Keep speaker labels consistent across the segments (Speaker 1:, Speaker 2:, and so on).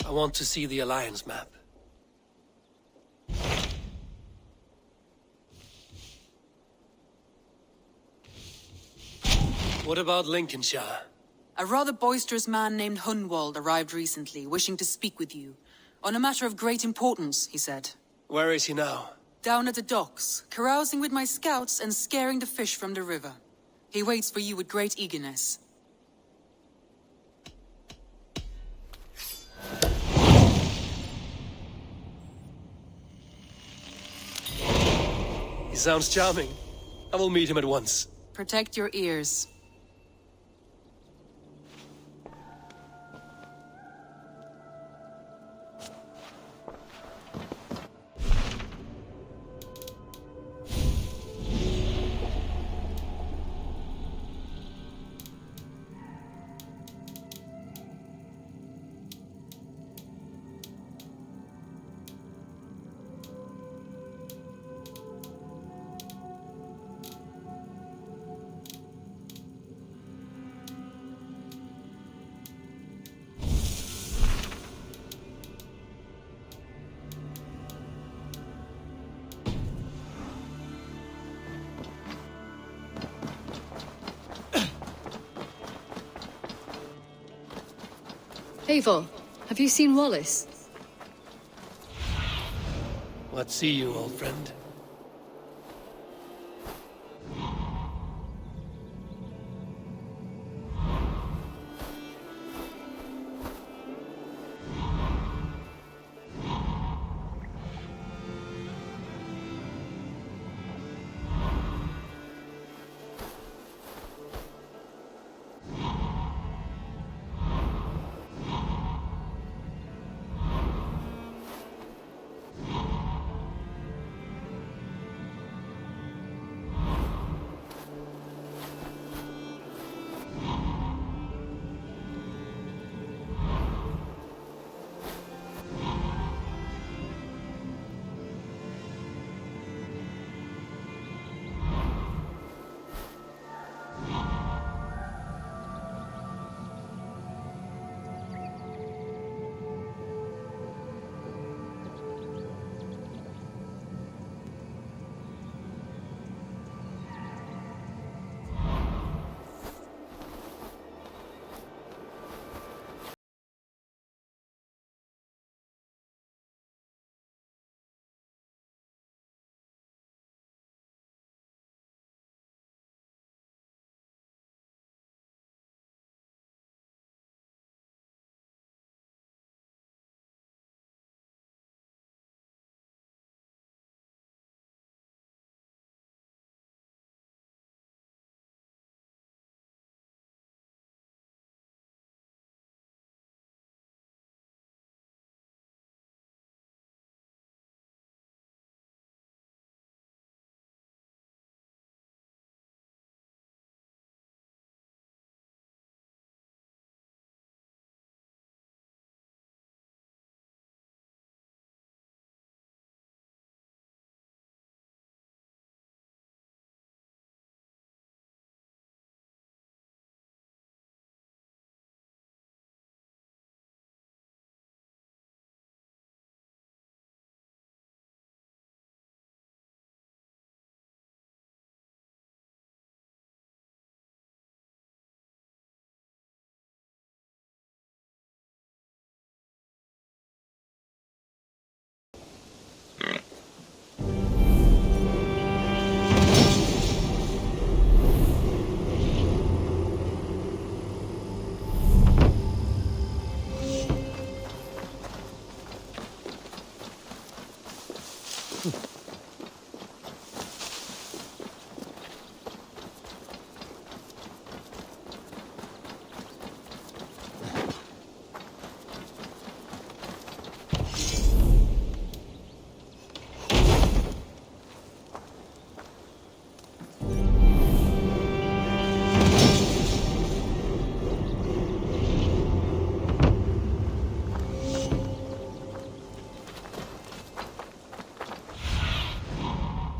Speaker 1: I want to see the Alliance map. What about Lincolnshire?
Speaker 2: A rather boisterous man named Hunwald arrived recently, wishing to speak with you. On a matter of great importance, he said.
Speaker 1: Where is he now?
Speaker 2: Down at the docks, carousing with my scouts and scaring the fish from the river. He waits for you with great eagerness.
Speaker 1: He sounds charming. I will meet him at once.
Speaker 2: Protect your ears.
Speaker 3: Eivor, have you seen Wallace?
Speaker 1: What see you, old friend?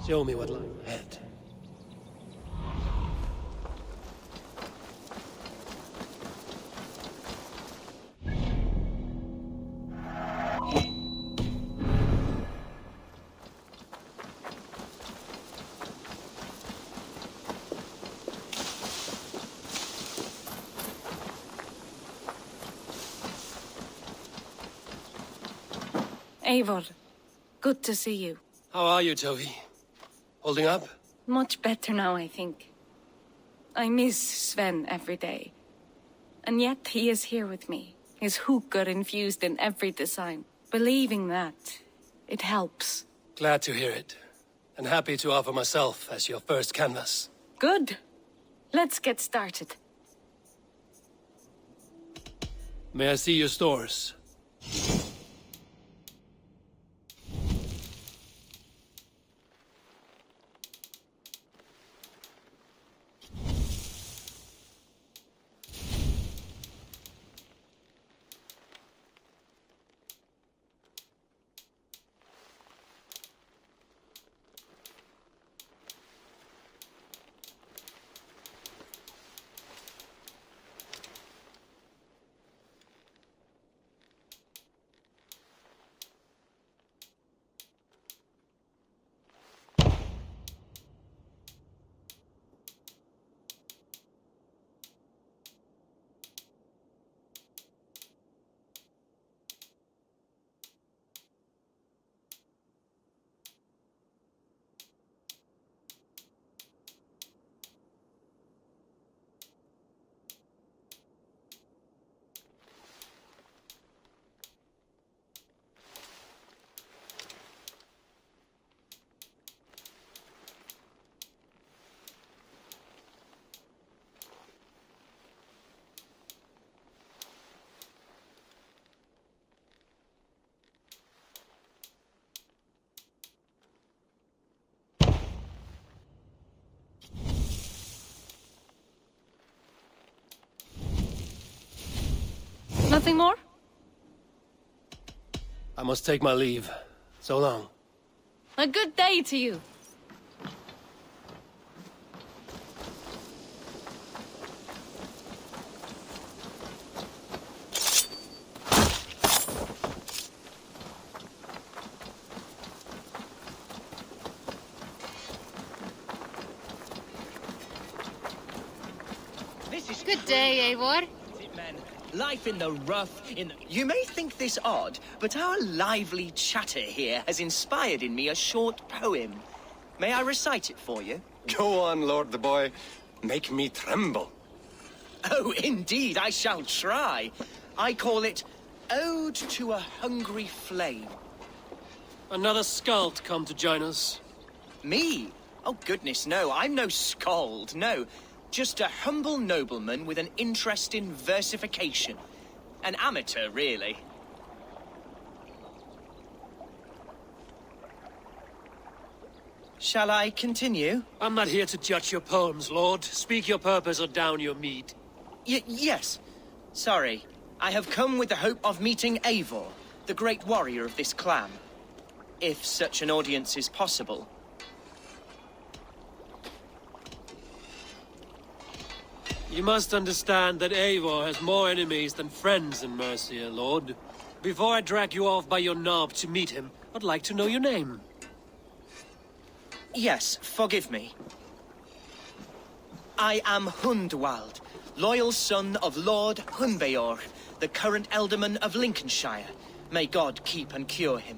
Speaker 1: Show me what lies ahead.
Speaker 4: Eivor, good to see you.
Speaker 1: How are you, Tovi? Holding up?
Speaker 4: Much better now, I think. I miss Sven every day. And yet he is here with me, his hooker infused in every design. Believing that, it helps.
Speaker 1: Glad to hear it. And happy to offer myself as your first canvas.
Speaker 4: Good. Let's get started.
Speaker 1: May I see your stores?
Speaker 4: Nothing more?
Speaker 1: I must take my leave. So long.
Speaker 4: A good day to you.
Speaker 5: Good day, Eivor.
Speaker 6: Men, life in the rough, You may think this odd, but our lively chatter here has inspired in me a short poem. May I recite it for you?
Speaker 7: Go on, Lord the Boy. Make me tremble.
Speaker 6: Oh, indeed, I shall try. I call it Ode to a Hungry Flame.
Speaker 1: Another skald come to join us.
Speaker 6: Me? Oh, goodness, no. I'm no skald, no. Just a humble nobleman with an interest in versification. An amateur, really. Shall I continue?
Speaker 1: I'm not here to judge your poems, Lord. Speak your purpose or down your mead.
Speaker 6: Yes. Sorry. I have come with the hope of meeting Eivor, the great warrior of this clan. If such an audience is possible.
Speaker 1: You must understand that Eivor has more enemies than friends in Mercia, Lord. Before I drag you off by your knob to meet him, I'd like to know your name.
Speaker 6: Yes, forgive me. I am Hundwald, loyal son of Lord Hunbeor, the current Elderman of Lincolnshire. May God keep and cure him.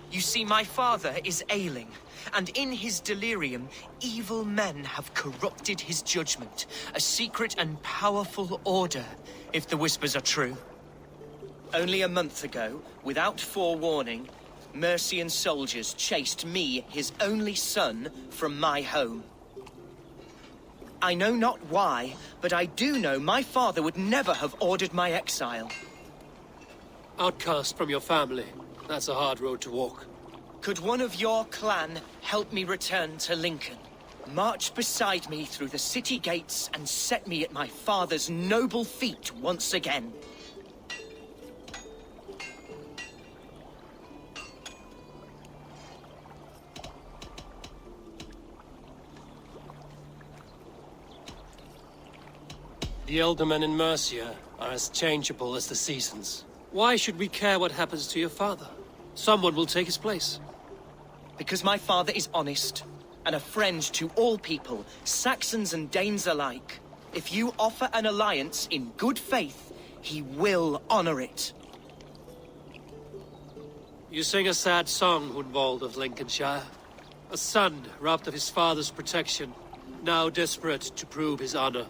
Speaker 6: You see, my father is ailing, and in his delirium, evil men have corrupted his judgment. A secret and powerful order, if the whispers are true. Only a month ago, without forewarning, Mercian soldiers chased me, his only son, from my home. I know not why, but I do know my father would never have ordered my exile.
Speaker 1: Outcast from your family. That's a hard road to walk.
Speaker 6: Could one of your clan help me return to Lincoln? March beside me through the city gates and set me at my father's noble feet once again.
Speaker 1: The Eldermen in Mercia are as changeable as the seasons. Why should we care what happens to your father? Someone will take his place.
Speaker 6: Because my father is honest, and a friend to all people, Saxons and Danes alike. If you offer an alliance in good faith, he will honor it.
Speaker 1: You sing a sad song, Hunwald of Lincolnshire. A son robbed of his father's protection, now desperate to prove his honor.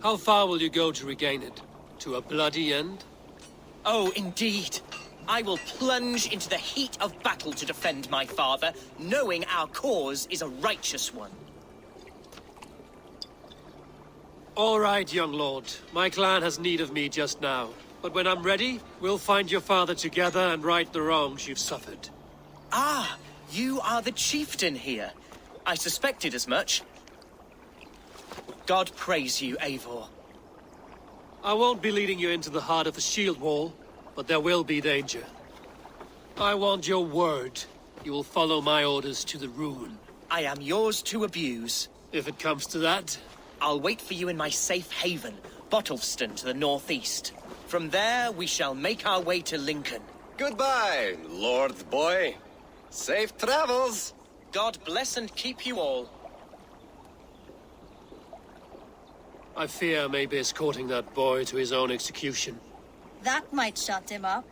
Speaker 1: How far will you go to regain it? To a bloody end?
Speaker 6: Oh, indeed. I will plunge into the heat of battle to defend my father, knowing our cause is a righteous one.
Speaker 1: All right, young lord. My clan has need of me just now. But when I'm ready, we'll find your father together and right the wrongs you've suffered.
Speaker 6: Ah, you are the chieftain here. I suspected as much. God praise you, Eivor.
Speaker 1: I won't be leading you into the heart of the shield wall, but there will be danger. I want your word. You will follow my orders to the ruin.
Speaker 6: I am yours to abuse.
Speaker 1: If it comes to that.
Speaker 6: I'll wait for you in my safe haven, Bottleston to the northeast. From there, we shall make our way to Lincoln.
Speaker 7: Goodbye, Lord boy. Safe travels.
Speaker 6: God bless and keep you all.
Speaker 1: I fear I may be escorting that boy to his own execution.
Speaker 5: That might shut him up.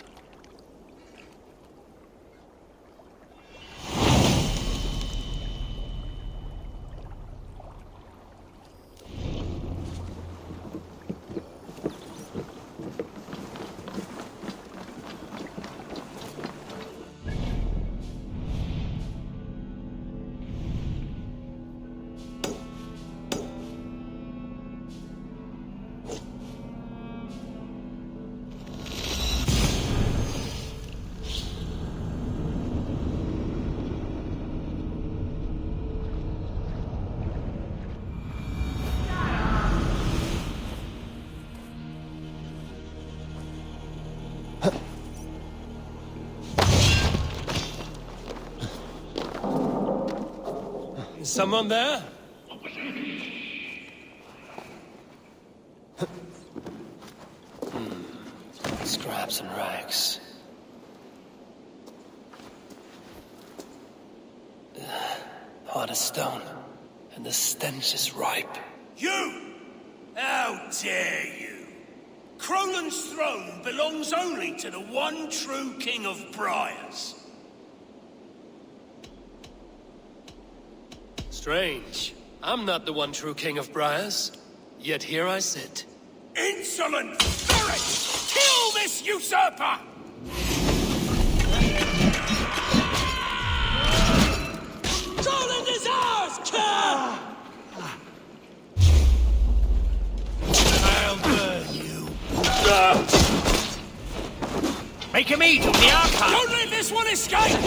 Speaker 1: Is someone there? Scraps and rags. Hard as stone, and the stench is ripe.
Speaker 8: You! How dare you! Crolan's throne belongs only to the one true King of Briars.
Speaker 1: Strange. I'm not the one true King of Briars. Yet here I sit.
Speaker 8: Insolent ferret! Kill this usurper! Crolan is ours, Kerr! I'll burn you.
Speaker 6: Make him eat on the outcome!
Speaker 8: Don't let this one escape!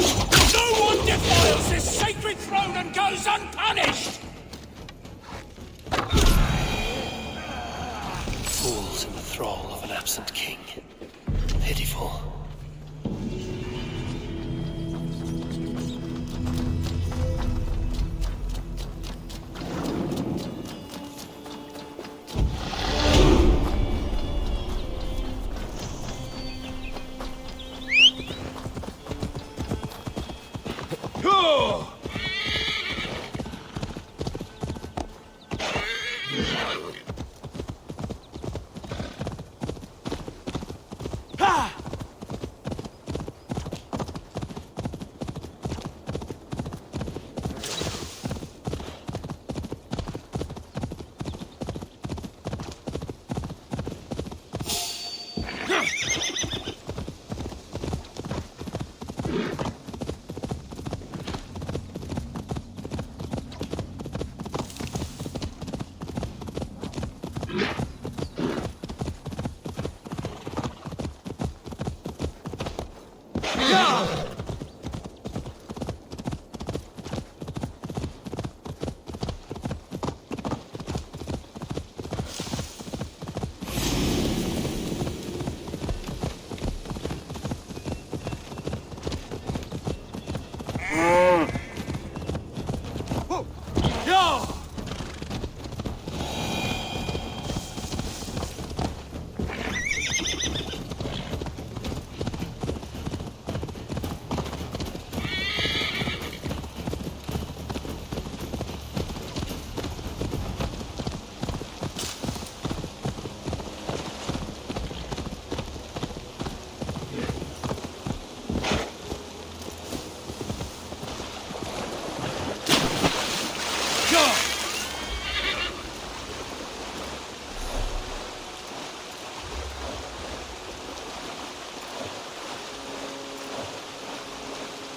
Speaker 8: No one defiles this sacred throne and goes unpunished!
Speaker 1: Fools in the thrall of an absent king. Pitiful.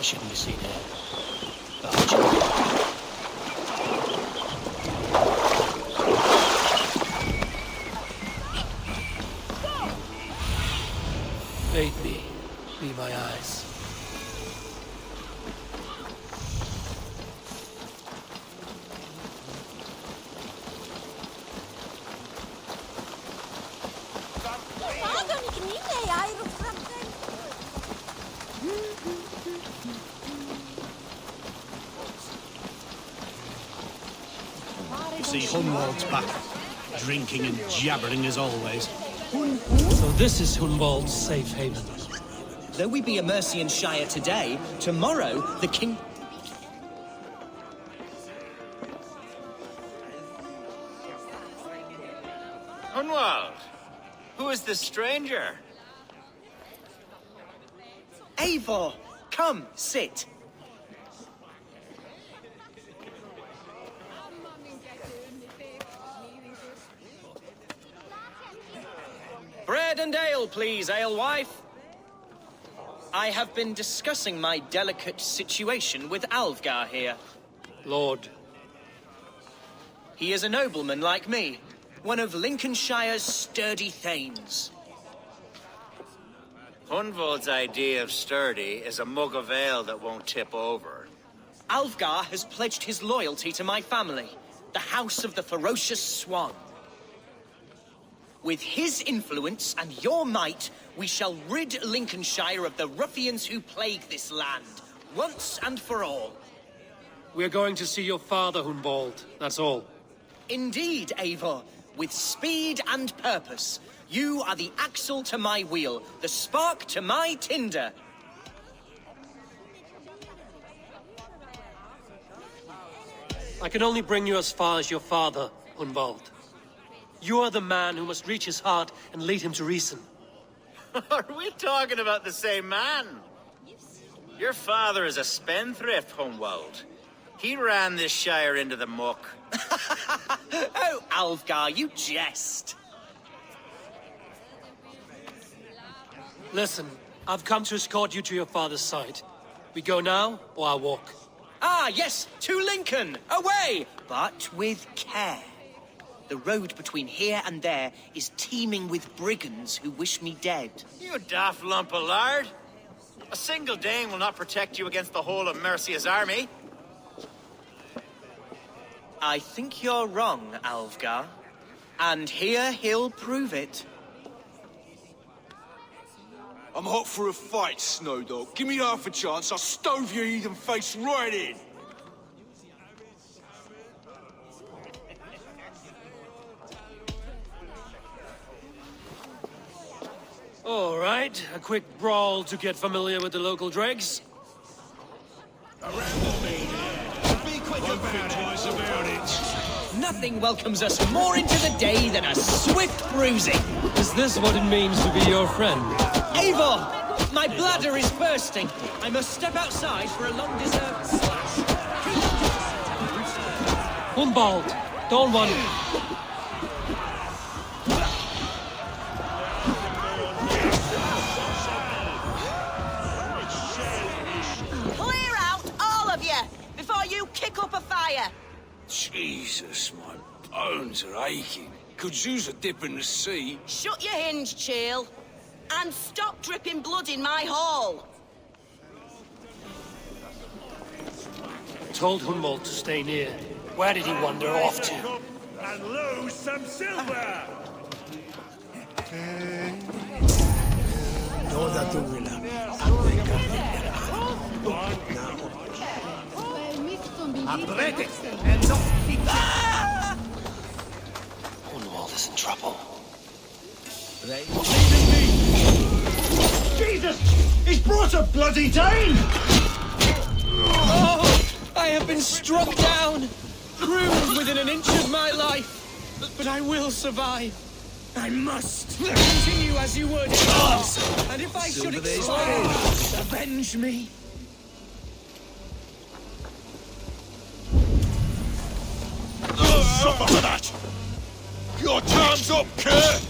Speaker 1: shouldn't be seen here. Oh, bait me. Be my eyes.
Speaker 8: You see Hunwald's back, drinking and jabbering as always.
Speaker 1: So this is Hunwald's safe haven.
Speaker 6: Though we be a Mercian Shire today, tomorrow the king...
Speaker 9: Hunwald, who is this stranger?
Speaker 6: Eivor, come, sit. Bread and ale, please, alewife. I have been discussing my delicate situation with Alfgar here.
Speaker 1: Lord.
Speaker 6: He is a nobleman like me, one of Lincolnshire's sturdy thanes.
Speaker 9: Hunwald's idea of sturdy is a mug of ale that won't tip over.
Speaker 6: Alfgar has pledged his loyalty to my family, the House of the Ferocious Swan. With his influence and your might, we shall rid Lincolnshire of the ruffians who plague this land, once and for all.
Speaker 1: We're going to see your father, Hunwald. That's all.
Speaker 6: Indeed, Eivor. With speed and purpose. You are the axle to my wheel, the spark to my tinder.
Speaker 1: I can only bring you as far as your father, Hunwald. You are the man who must reach his heart and lead him to reason.
Speaker 9: Are we talking about the same man? Your father is a spendthrift, Hunwald. He ran this shire into the muck.
Speaker 6: Oh, Alfgar, you jest.
Speaker 1: Listen, I've come to escort you to your father's side. We go now, or I walk?
Speaker 6: Ah, yes, to Lincoln! Away! But with care. The road between here and there is teeming with brigands who wish me dead.
Speaker 9: You daft lump of lard. A single Dane will not protect you against the whole of Mercia's army.
Speaker 6: I think you're wrong, Alfgar. And here he'll prove it.
Speaker 10: I'm hot for a fight, Snowdog. Give me half a chance, I'll stove your heathen face right in.
Speaker 1: All right, a quick brawl to get familiar with the local dregs.
Speaker 6: Nothing welcomes us more into the day than a swift bruising.
Speaker 1: Is this what it means to be your friend?
Speaker 6: Eivor! My bladder is bursting. I must step outside for a long-deserved slash.
Speaker 1: Hunwald, don't run.
Speaker 5: Clear out, all of you, before you kick up a fire.
Speaker 10: Jesus, my bones are aching. Could use a dip in the sea.
Speaker 5: Shut your hinge, Chill. And stop dripping blood in my hall.
Speaker 1: Told Hunwald to stay near. Where did he wander off to?
Speaker 8: And lose some silver!
Speaker 1: Hunwald is in trouble.
Speaker 8: Jesus! He's brought a bloody Dane!
Speaker 6: Oh! I have been struck down! Bruised within an inch of my life! But I will survive. I must continue as you would. And if I should expire, avenge me.
Speaker 10: Suffer for that! Your time's up, Kurt!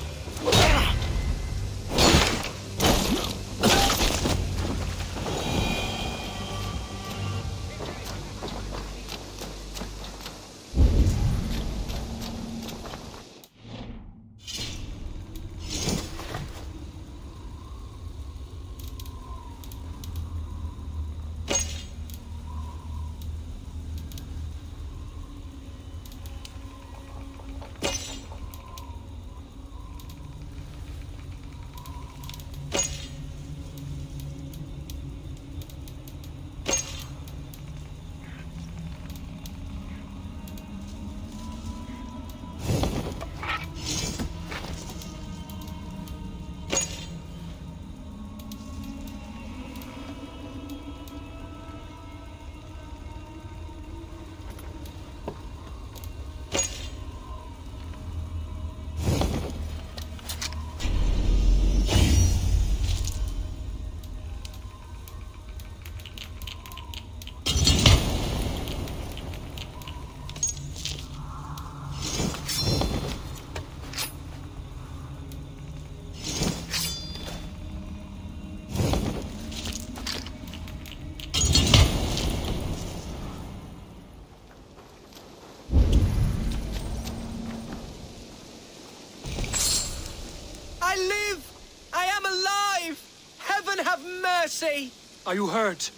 Speaker 6: have mercy!
Speaker 1: Are you hurt?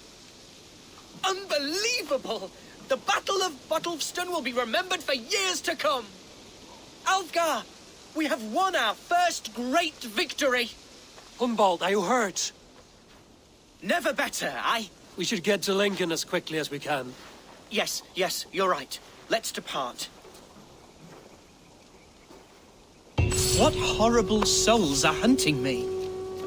Speaker 6: Unbelievable! The Battle of Bottlefston will be remembered for years to come! Alfgar, we have won our first great victory!
Speaker 1: Hunwald, are you hurt?
Speaker 6: Never better,
Speaker 1: We should get to Lincoln as quickly as we can.
Speaker 6: Yes, you're right. Let's depart. What horrible souls are hunting me?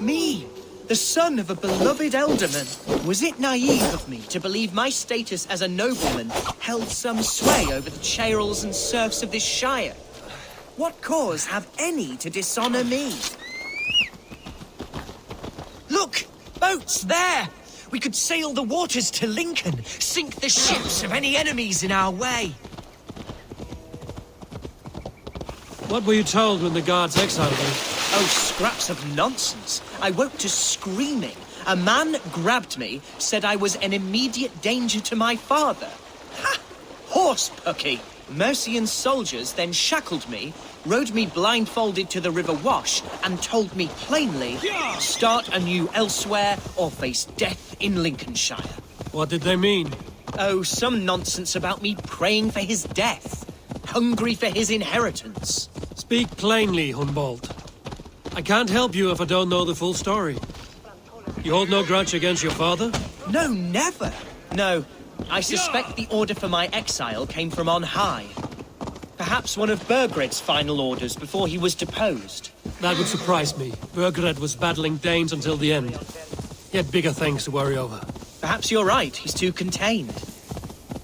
Speaker 6: Me, the son of a beloved elderman. Was it naive of me to believe my status as a nobleman held some sway over the chairels and serfs of this shire? What cause have any to dishonor me? Look! Boats there! We could sail the waters to Lincoln, sink the ships of any enemies in our way.
Speaker 1: What were you told when the guards exiled you?
Speaker 6: Oh, scraps of nonsense. I woke to screaming. A man grabbed me, said I was an immediate danger to my father. Ha! Horsepucky! Mercian soldiers then shackled me, rode me blindfolded to the River Wash, and told me plainly, start anew elsewhere or face death in Lincolnshire.
Speaker 1: What did they mean?
Speaker 6: Oh, some nonsense about me praying for his death, hungry for his inheritance.
Speaker 1: Speak plainly, Hunwald. I can't help you if I don't know the full story. You hold no grudge against your father?
Speaker 6: No, never. No, I suspect the order for my exile came from on high. Perhaps one of Burgred's final orders before he was deposed.
Speaker 1: That would surprise me. Burgred was battling Danes until the end. He had bigger things to worry over.
Speaker 6: Perhaps you're right, he's too contained.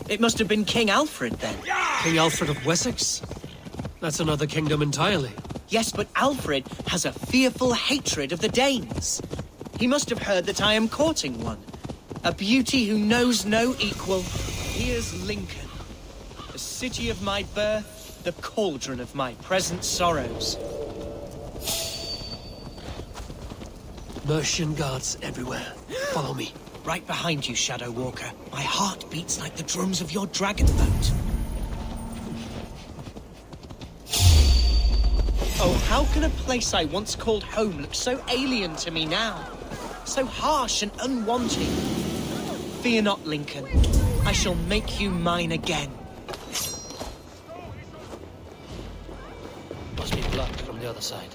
Speaker 6: It must have been King Alfred, then.
Speaker 1: King Alfred of Wessex? That's another kingdom entirely.
Speaker 6: Yes, but Alfred has a fearful hatred of the Danes. He must have heard that I am courting one. A beauty who knows no equal. Here's Lincoln. The city of my birth, the cauldron of my present sorrows.
Speaker 1: Mercian guards everywhere. Follow me.
Speaker 6: Right behind you, Shadow Walker. My heart beats like the drums of your dragon boat. Oh, how can a place I once called home look so alien to me now? So harsh and unwanted. Fear not, Lincoln. I shall make you mine again.
Speaker 1: Must be blocked from the other side.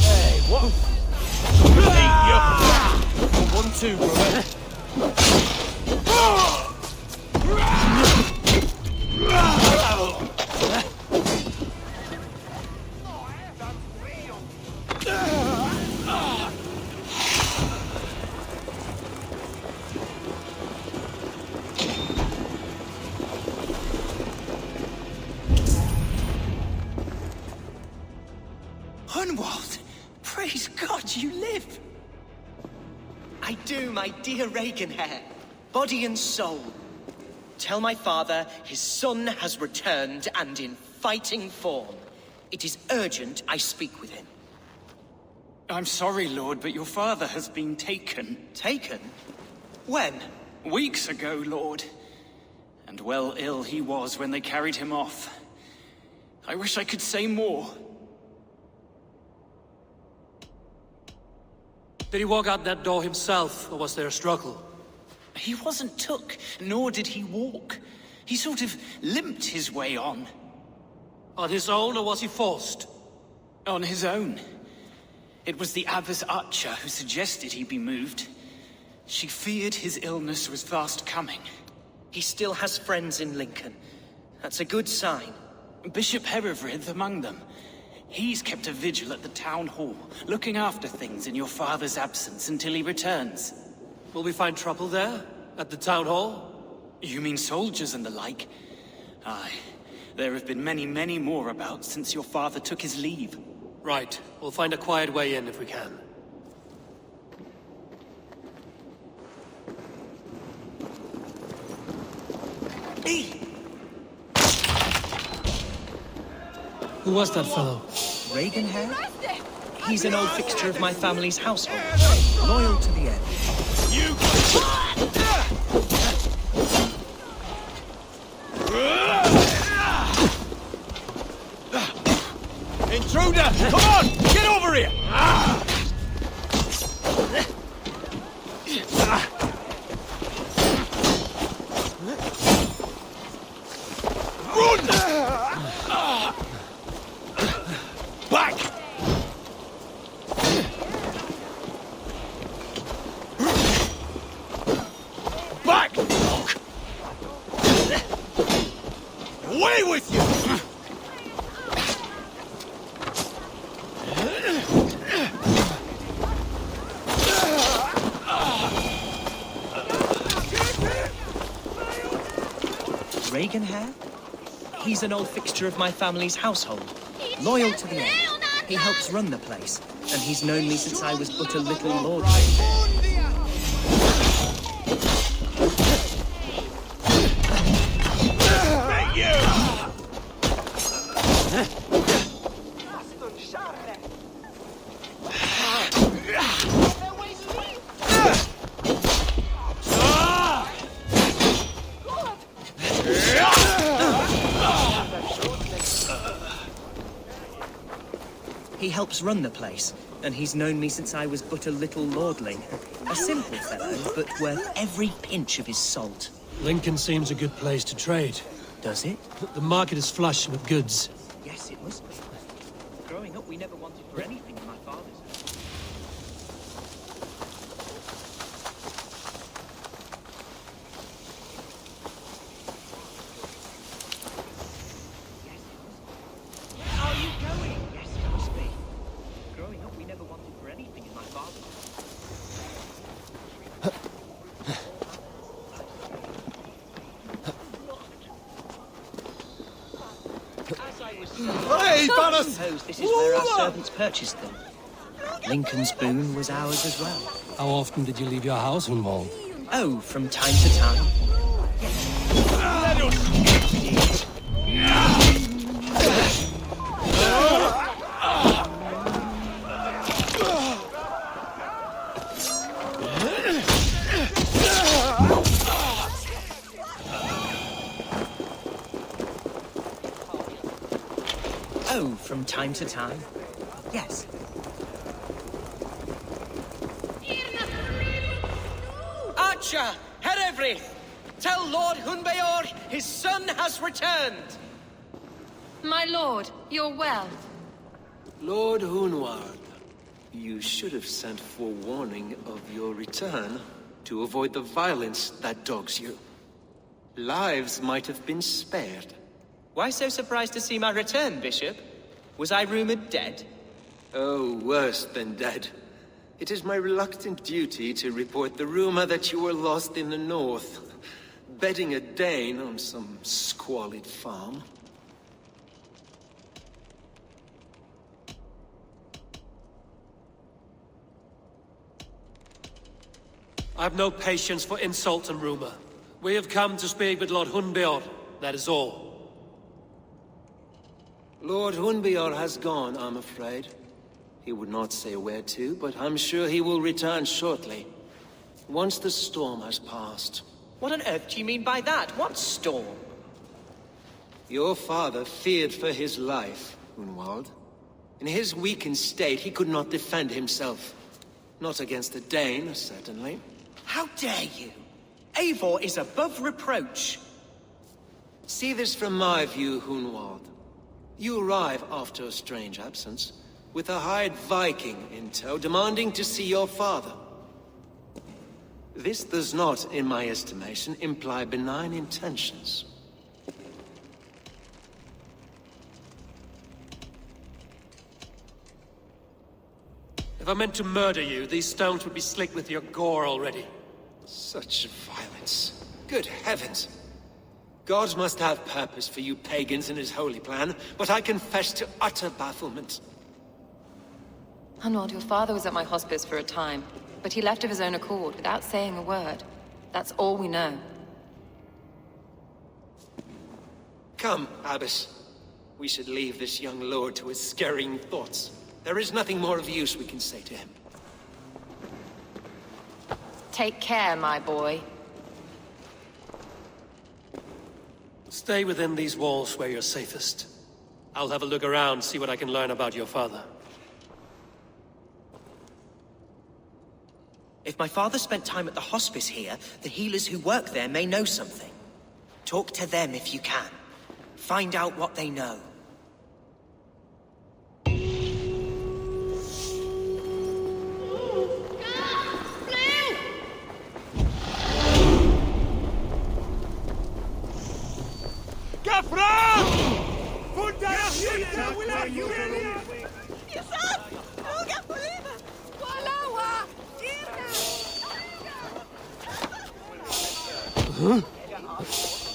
Speaker 10: Hey, what? Hey, 1-2, brother.
Speaker 6: Hunwald! Praise God you live! I do, my dear Reaganhair. Body and soul. Tell my father his son has returned and in fighting form. It is urgent I speak with him.
Speaker 11: I'm sorry, Lord, but your father has been taken.
Speaker 6: Taken? When?
Speaker 11: Weeks ago, Lord. And well ill he was when they carried him off. I wish I could say more.
Speaker 1: Did he walk out that door himself, or was there a struggle?
Speaker 11: He wasn't took, nor did he walk. He sort of limped his way on.
Speaker 1: On his own, or was he forced?
Speaker 11: On his own. It was the Abbess Archer who suggested he be moved. She feared his illness was fast coming.
Speaker 6: He still has friends in Lincoln. That's a good sign.
Speaker 11: Bishop Herefrith among them. He's kept a vigil at the town hall, looking after things in your father's absence until he returns.
Speaker 1: Will we find trouble there? At the town hall?
Speaker 11: You mean soldiers and the like? Aye. There have been many, many more about since your father took his leave.
Speaker 1: Right. We'll find a quiet way in if we can. Who was that fellow?
Speaker 6: Reaganhair? He's an old fixture of my family's household. Loyal to the end.
Speaker 10: intruder! Come on! Get over here! Run! Back! Back! Away with you!
Speaker 6: Reagan hair? He's an old fixture of my family's household. Loyal to the end. He helps run the place, and he's known me since I was but a little lordling. He helps run the place, and he's known me since I was but a little lordling. A simple fellow, but worth every pinch of his salt.
Speaker 1: Lincoln seems a good place to trade.
Speaker 6: Does it?
Speaker 1: The market is flush with goods.
Speaker 6: Yes, it must be. Growing up, we never wanted for anything in my father's house. Where are you going? Yes, it must be. Growing up, we never wanted for anything in my father's house.
Speaker 10: Hey,
Speaker 6: I suppose this is where our servants purchased them. Lincoln's boon was ours as well.
Speaker 1: How often did you leave your house, Hunwald?
Speaker 6: Oh, from time to time.
Speaker 10: Let us
Speaker 6: Oh, from time to time. Yes. Archer, Herevri, tell Lord Hunbeor his son has returned.
Speaker 12: My lord, you're well.
Speaker 13: Lord Hunwald, you should have sent forewarning of your return to avoid the violence that dogs you. Lives might have been spared.
Speaker 6: Why so surprised to see my return, Bishop? Was I rumored dead?
Speaker 13: Oh, worse than dead. It is my reluctant duty to report the rumor that you were lost in the north, bedding a Dane on some squalid farm.
Speaker 1: I've no patience for insult and rumor. We have come to speak with Lord Hunbeor, that is all.
Speaker 13: Lord Hunbeor has gone, I'm afraid. He would not say where to, but I'm sure he will return shortly. Once the storm has passed.
Speaker 6: What on earth do you mean by that? What storm?
Speaker 13: Your father feared for his life, Hunwald. In his weakened state, he could not defend himself. Not against a Dane, certainly.
Speaker 6: How dare you? Eivor is above reproach.
Speaker 13: See this from my view, Hunwald. You arrive after a strange absence, with a hired Viking in tow, demanding to see your father. This does not, in my estimation, imply benign intentions.
Speaker 1: If I meant to murder you, these stones would be slick with your gore already.
Speaker 13: Such violence. Good heavens! God must have purpose for you pagans in his holy plan, but I confess to utter bafflement.
Speaker 12: Hunwald, your father was at my hospice for a time, but he left of his own accord without saying a word. That's all we know.
Speaker 13: Come, Abbess. We should leave this young lord to his scurrying thoughts. There is nothing more of use we can say to him.
Speaker 12: Take care, my boy.
Speaker 1: Stay within these walls where you're safest. I'll have a look around, see what I can learn about your father.
Speaker 6: If my father spent time at the hospice here, the healers who work there may know something. Talk to them if you can. Find out what they know.
Speaker 1: Huh?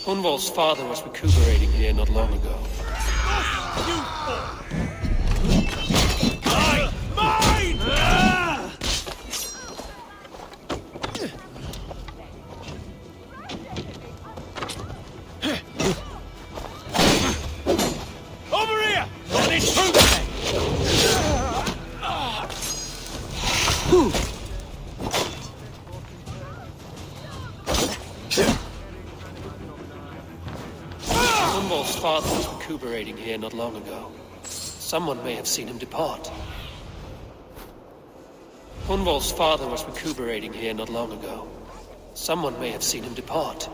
Speaker 1: Hunwald's father was recuperating here not long ago.
Speaker 8: Mine! Over here! Got this food!
Speaker 1: Hunwald's father was recuperating here not long ago. Someone may have seen him depart. Hunwald's father was recuperating here not long ago. Someone may have seen him depart.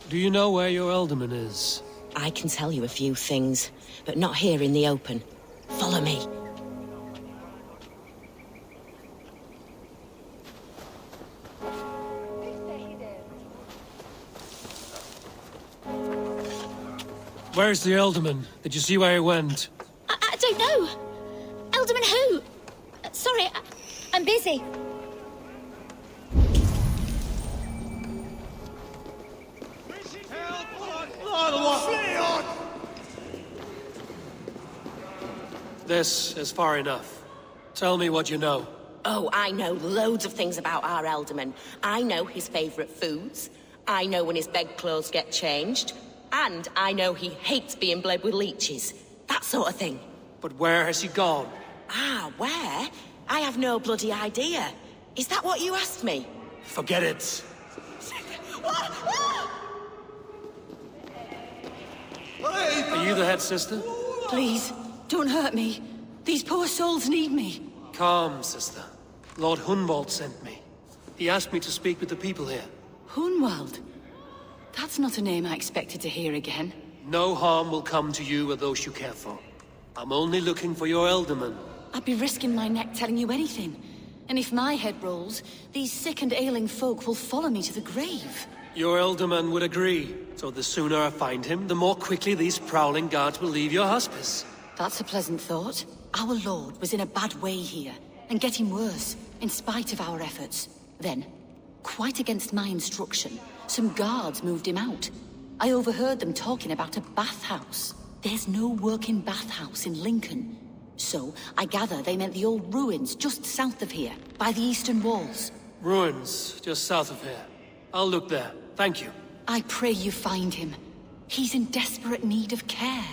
Speaker 1: Do you know where your Elderman is?
Speaker 5: I can tell you a few things, but not here in the open. Follow me.
Speaker 1: Where's the Elderman? Did you see where he went?
Speaker 14: I don't know. Elderman who? Sorry, I'm busy.
Speaker 1: This is far enough. Tell me what you know.
Speaker 5: Oh, I know loads of things about our Elderman. I know his favourite foods. I know when his bedclothes get changed. And I know he hates being bled with leeches. That sort of thing.
Speaker 1: But where has he gone?
Speaker 5: Ah, where? I have no bloody idea. Is that what you asked me?
Speaker 1: Forget it. Are you the head sister?
Speaker 2: Please, don't hurt me. These poor souls need me.
Speaker 1: Calm, sister. Lord Hunwald sent me. He asked me to speak with the people here.
Speaker 2: Hunwald? That's not a name I expected to hear again.
Speaker 1: No harm will come to you or those you care for. I'm only looking for your Elderman.
Speaker 2: I'd be risking my neck telling you anything. And if my head rolls, these sick and ailing folk will follow me to the grave.
Speaker 1: Your Elderman would agree. So the sooner I find him, the more quickly these prowling guards will leave your hospice.
Speaker 2: That's a pleasant thought. Our lord was in a bad way here, and getting worse, in spite of our efforts. Then, quite against my instruction, some guards moved him out. I overheard them talking about a bathhouse. There's no working bathhouse in Lincoln. So, I gather they meant the old ruins just south of here, by the eastern walls.
Speaker 1: Ruins, just south of here. I'll look there. Thank you.
Speaker 2: I pray you find him. He's in desperate need of care.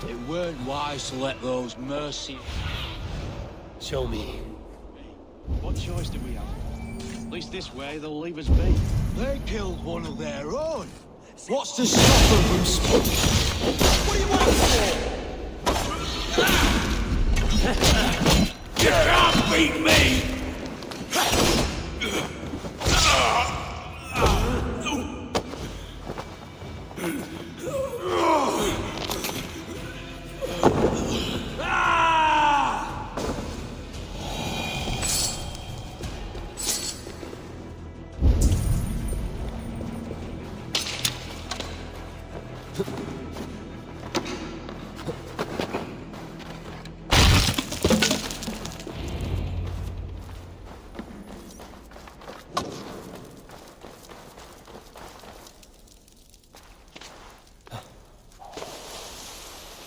Speaker 10: It weren't wise to let those mercy...
Speaker 1: Show me.
Speaker 10: What choice do we have? At least this way they'll leave us be. They killed one of their own. What's to stop them from speaking? What are you waiting for?
Speaker 8: You can't beat me!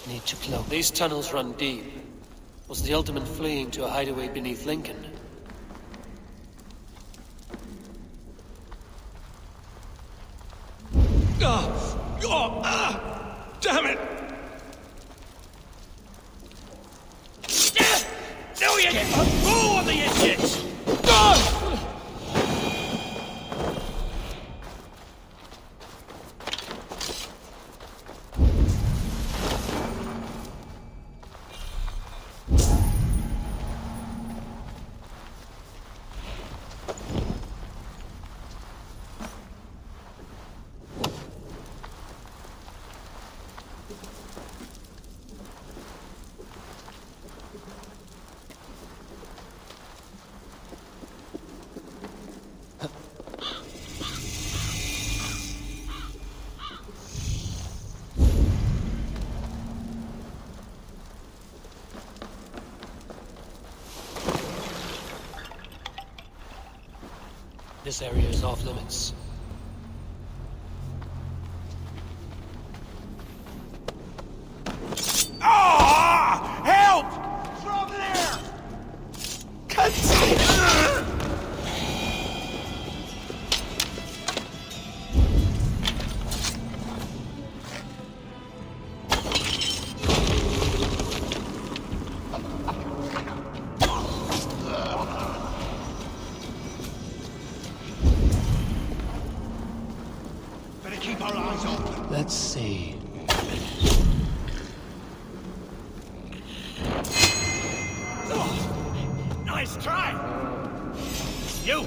Speaker 1: Need to cloak. These tunnels run deep. Was the Ultimate fleeing to a hideaway beneath Lincoln?
Speaker 8: Damn it! No, you get a fool of the idiots!
Speaker 1: This area is off limits.
Speaker 8: Ah! Help! From there! Better keep our eyes open.
Speaker 1: Let's see.
Speaker 8: Nice try! You!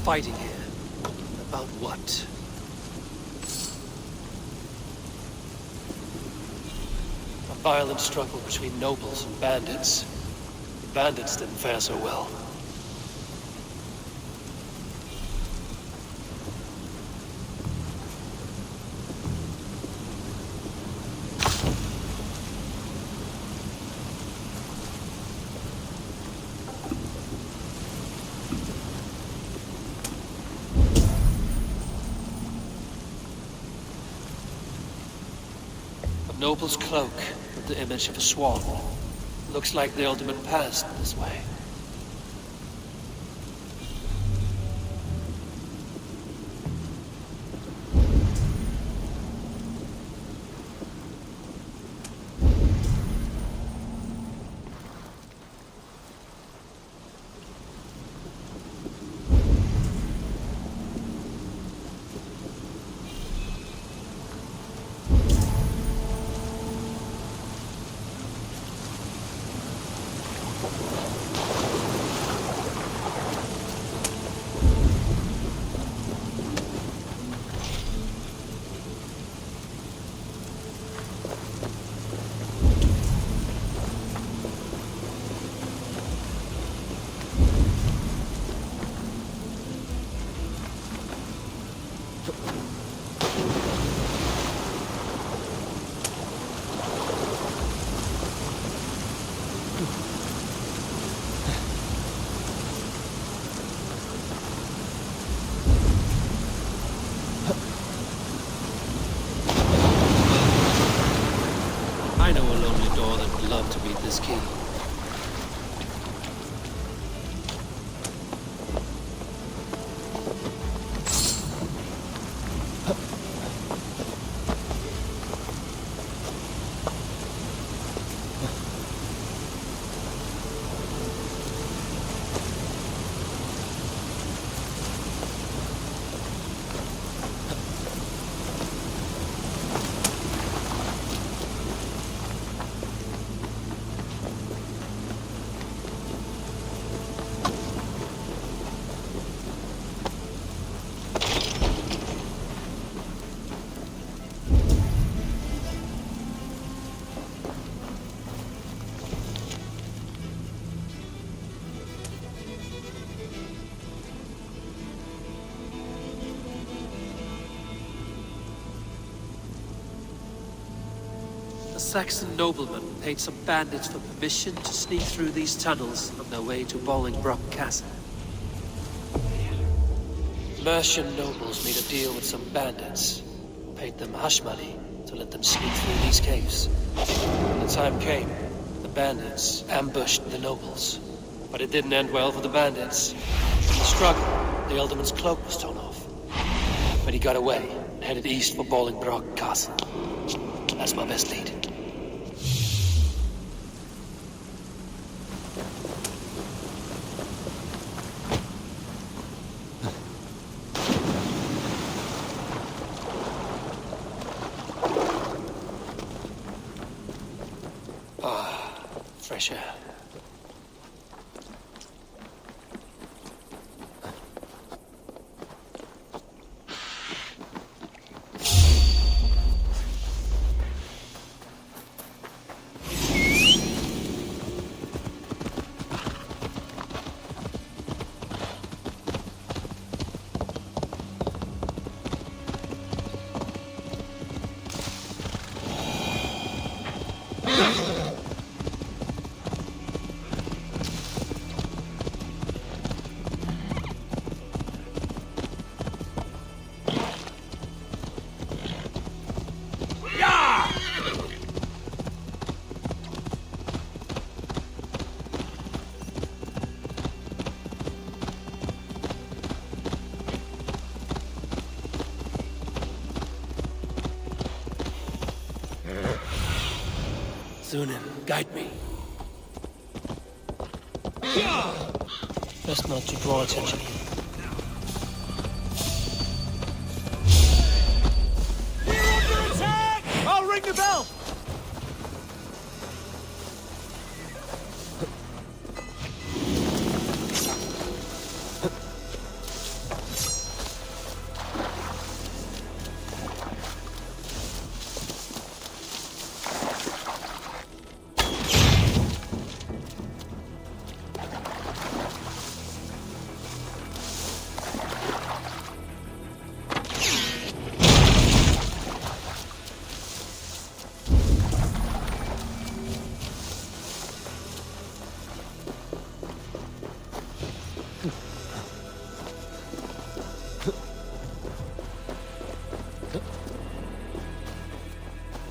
Speaker 1: Fighting here. About what? A violent struggle between nobles and bandits. The bandits didn't fare so well. noble's cloak with the image of a swan. Looks like the alderman passed this way. I know a lonely door that would love to meet this key. Saxon nobleman paid some bandits for permission to sneak through these tunnels on their way to Bolingbroke Castle. Mercian nobles made a deal with some bandits, paid them hush money to let them sneak through these caves. When the time came, the bandits ambushed the nobles. But it didn't end well for the bandits. In the struggle, the alderman's cloak was torn off. But he got away and headed east for Bolingbroke Castle. That's my best lead. Fresh air. Zunin, guide me. Best not to draw attention here.
Speaker 8: We're under attack! I'll ring the bell!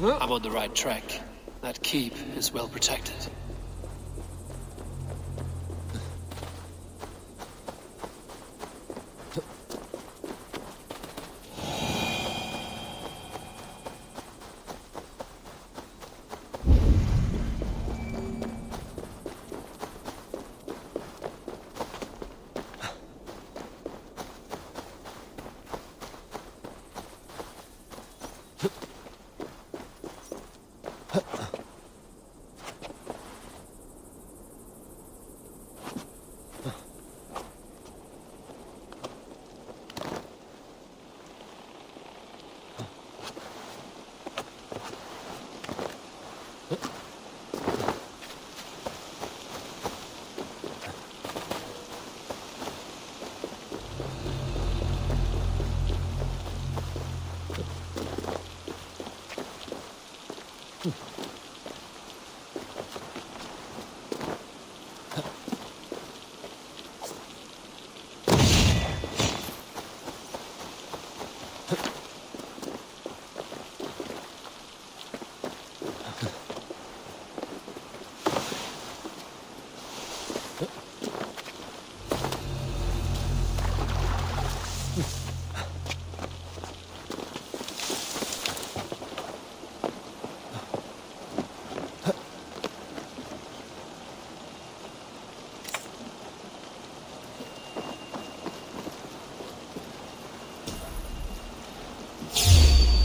Speaker 1: I'm on the right track. That keep is well protected.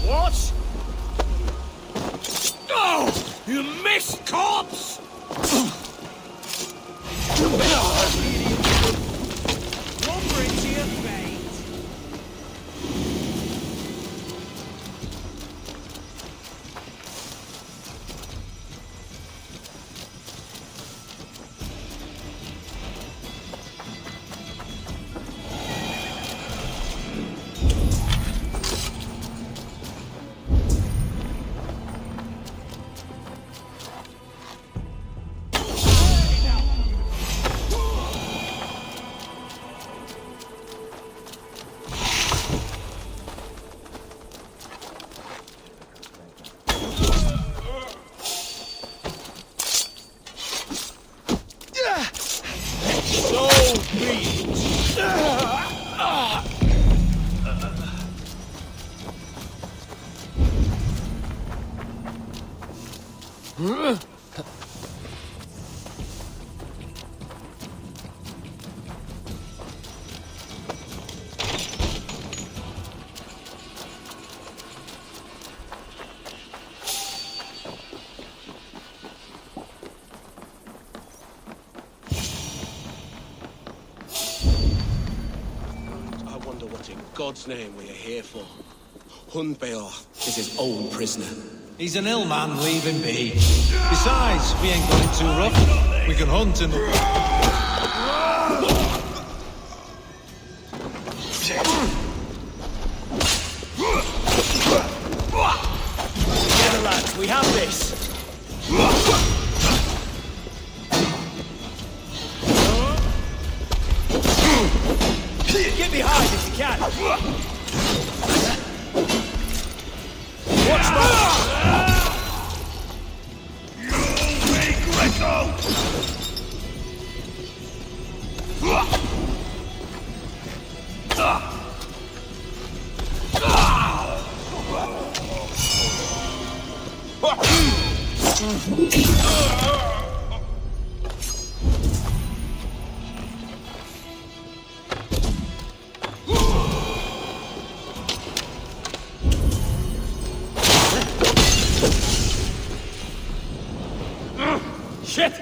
Speaker 8: What? Oh! You missed, corpse! Lumbering to your fate.
Speaker 15: God's name we are here for. Hunbeor is his own prisoner.
Speaker 16: He's an ill man, leave him be. Besides, we ain't going too rough. We can hunt in the...
Speaker 6: Together, lads, we have this. Get behind if you can. Watch that!
Speaker 8: You'll make Greco!
Speaker 6: Shit!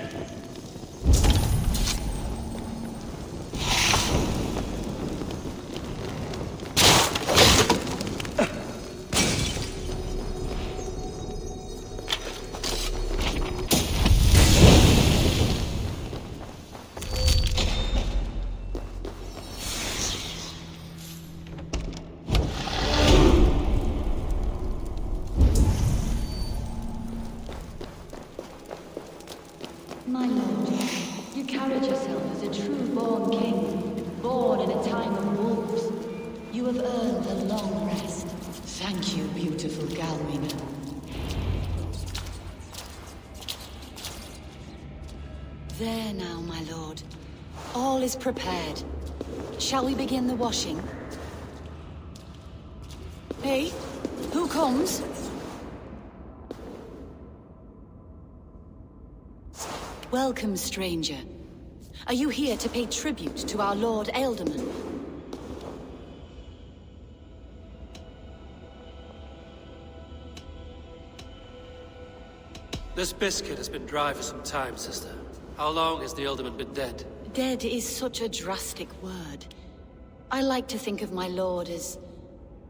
Speaker 2: My lord, you carried yourself as a true-born king, born in a time of wolves. You have earned a long rest. Thank you, beautiful Galwina. There now, my lord. All is prepared. Shall we begin the washing? Hey, who comes? Welcome, stranger. Are you here to pay tribute to our Lord Ealdorman?
Speaker 1: This biscuit has been dry for some time, sister. How long has the Ealdorman been dead?
Speaker 2: Dead is such a drastic word. I like to think of my lord as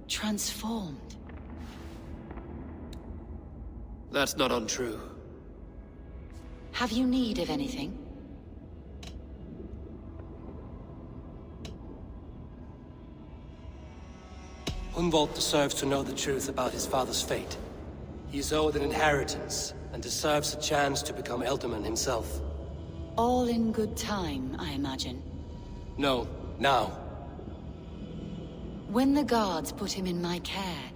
Speaker 2: transformed.
Speaker 1: That's not untrue.
Speaker 2: Have you need of anything?
Speaker 1: Hunwald deserves to know the truth about his father's fate. He is owed an inheritance, and deserves a chance to become Ealdorman himself.
Speaker 2: All in good time, I imagine.
Speaker 1: No, now.
Speaker 2: When the guards put him in my care,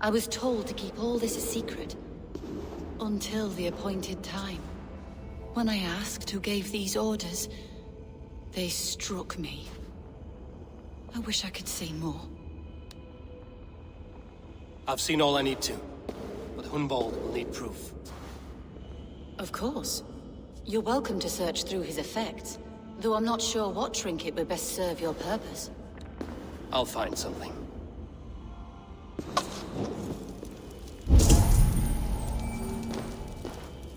Speaker 2: I was told to keep all this a secret. Until the appointed time. When I asked who gave these orders, they struck me. I wish I could say more.
Speaker 1: I've seen all I need to, but Hunwald will need proof.
Speaker 2: Of course. You're welcome to search through his effects, though I'm not sure what trinket would best serve your purpose.
Speaker 1: I'll find something.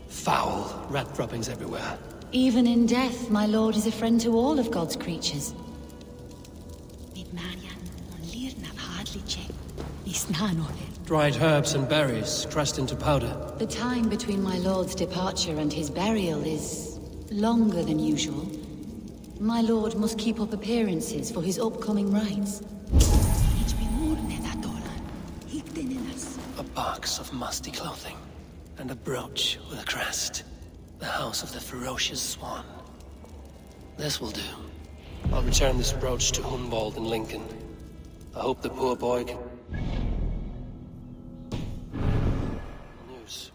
Speaker 1: Foul rat droppings everywhere.
Speaker 2: Even in death, my lord is a friend to all of God's creatures.
Speaker 1: Dried herbs and berries, pressed into powder.
Speaker 2: The time between my lord's departure and his burial is longer than usual. My lord must keep up appearances for his upcoming rites.
Speaker 1: A box of musty clothing, and a brooch with a crest. The house of the ferocious swan. This will do. I'll return this brooch to Hunwald in Lincoln. I hope the poor boy can... News.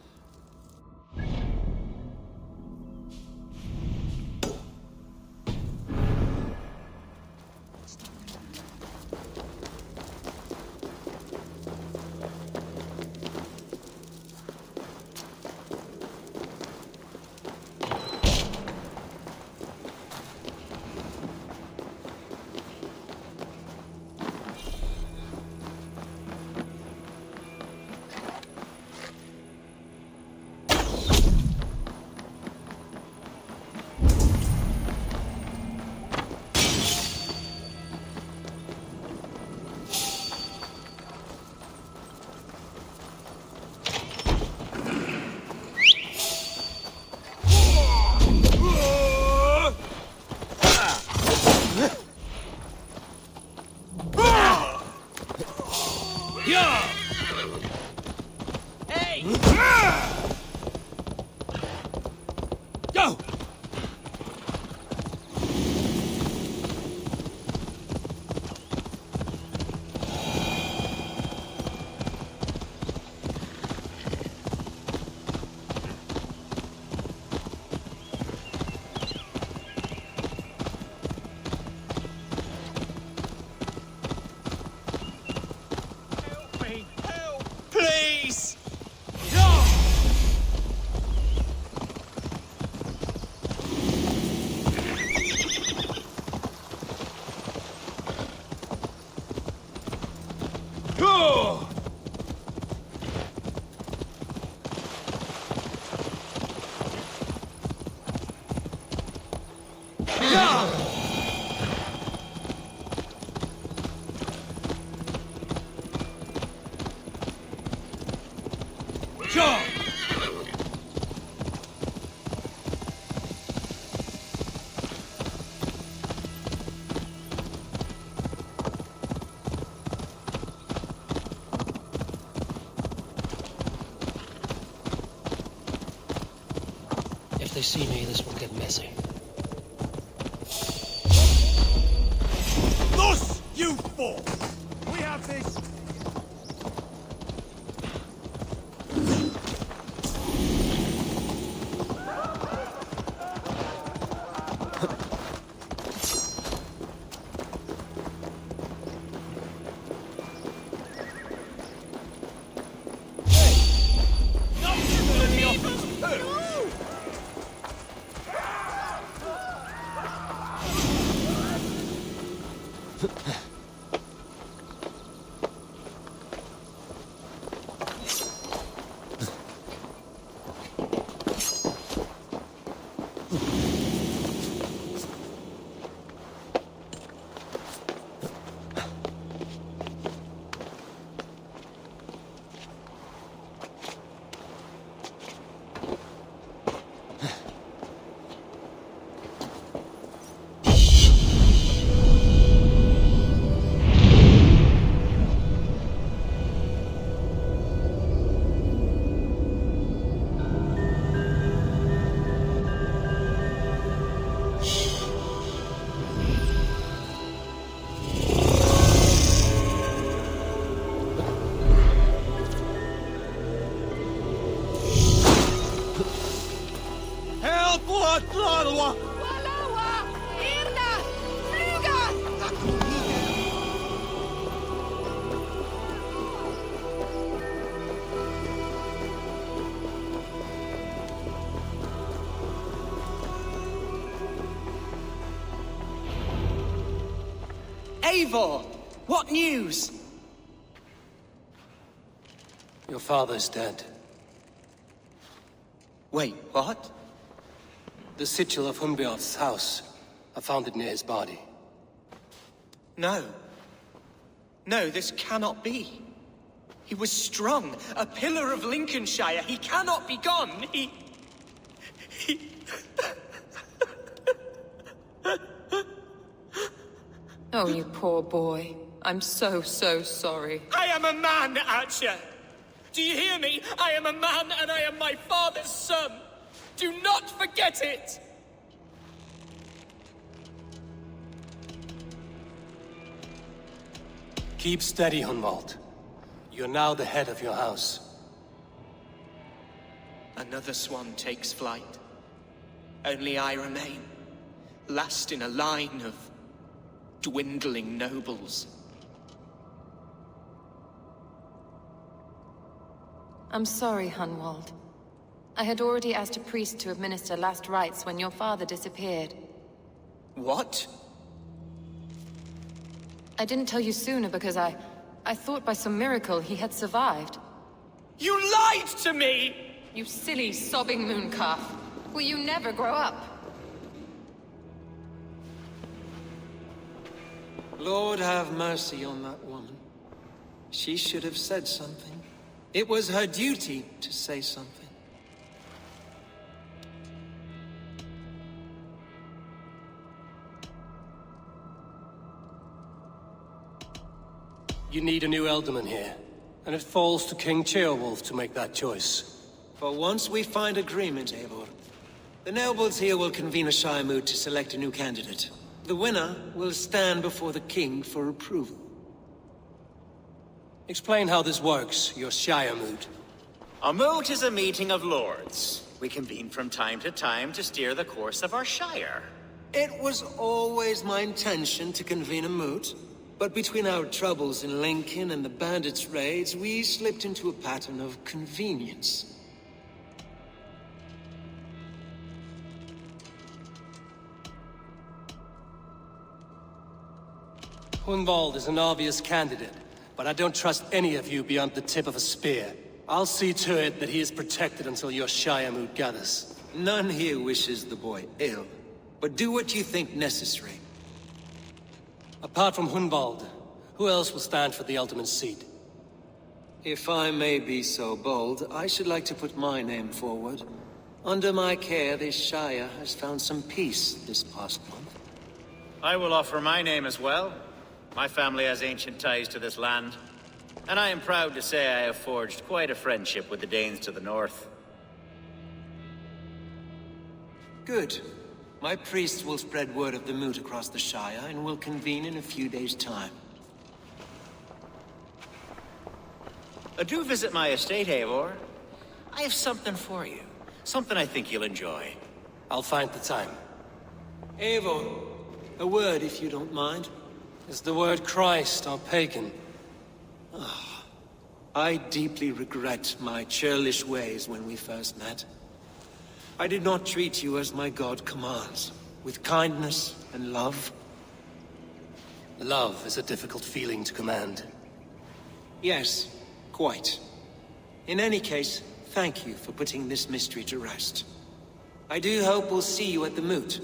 Speaker 1: If they see me, this will get messy.
Speaker 8: Thus, you four! We have this!
Speaker 6: Eivor! What news?
Speaker 1: Your father's dead.
Speaker 6: Wait, what?
Speaker 1: The sigil of Hunbeorth's house. I found it near his body.
Speaker 6: No. No, this cannot be. He was strong, a pillar of Lincolnshire. He cannot be gone. He...
Speaker 12: Oh, you poor boy. I'm so sorry.
Speaker 6: I am a man, Archer! Do you hear me? I am a man and I am my father's son! Do not forget it!
Speaker 1: Keep steady, Hunwald. You're now the head of your house.
Speaker 6: Another swan takes flight. Only I remain, last in a line of dwindling nobles.
Speaker 12: I'm sorry, Hunwald. I had already asked a priest to administer last rites when your father disappeared.
Speaker 6: What?
Speaker 12: I didn't tell you sooner because I thought by some miracle he had survived.
Speaker 6: You lied to me!
Speaker 12: You silly, sobbing mooncalf. Will you never grow up?
Speaker 13: Lord have mercy on that woman. She should have said something. It was her duty to say something.
Speaker 1: You need a new Elderman here, and it falls to King Ceolwulf to make that choice.
Speaker 13: For once we find agreement, Eivor. The nobles here will convene a Shire moot to select a new candidate. The winner will stand before the king for approval.
Speaker 1: Explain how this works, your Shire moot.
Speaker 9: A moot is a meeting of lords. We convene from time to steer the course of our shire.
Speaker 13: It was always my intention to convene a moot, but between our troubles in Lincoln and the bandits' raids, we slipped into a pattern of convenience.
Speaker 1: Hunwald is an obvious candidate, but I don't trust any of you beyond the tip of a spear. I'll see to it that he is protected until your Shire moot gathers.
Speaker 13: None here wishes the boy ill, but do what you think necessary.
Speaker 1: Apart from Hunwald, who else will stand for the Elderman's seat?
Speaker 13: If I may be so bold, I should like to put my name forward. Under my care, this Shire has found some peace this past month.
Speaker 9: I will offer my name as well. My family has ancient ties to this land, and I am proud to say I have forged quite a friendship with the Danes to the north.
Speaker 13: Good. My priest will spread word of the moot across the Shire, and will convene in a few days' time.
Speaker 9: Do visit my estate, Eivor. I have something for you. Something I think you'll enjoy.
Speaker 1: I'll find the time.
Speaker 13: Eivor, a word if you don't mind.
Speaker 1: Is the word Christ or pagan?
Speaker 13: I deeply regret my churlish ways when we first met. I did not treat you as my god commands, with kindness and love.
Speaker 1: Love is a difficult feeling to command.
Speaker 13: Yes, quite. In any case, thank you for putting this mystery to rest. I do hope we'll see you at the moot.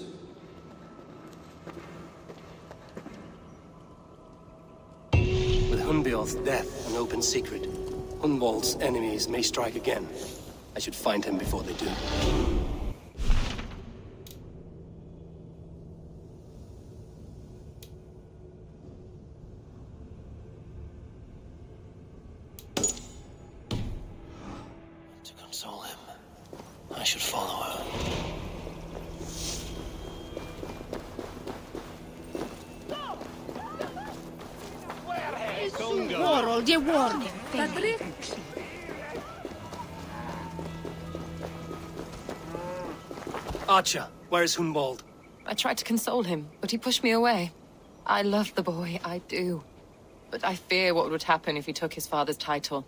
Speaker 1: With Hunbeorth's death an open secret, Hunwald's enemies may strike again. I should find him before they do. To console him, I should follow her.
Speaker 14: World, you warning.
Speaker 1: Archer, Where is Hunwald?
Speaker 12: I tried to console him, but he pushed me away. I love the boy, I do. But I fear what would happen if he took his father's title.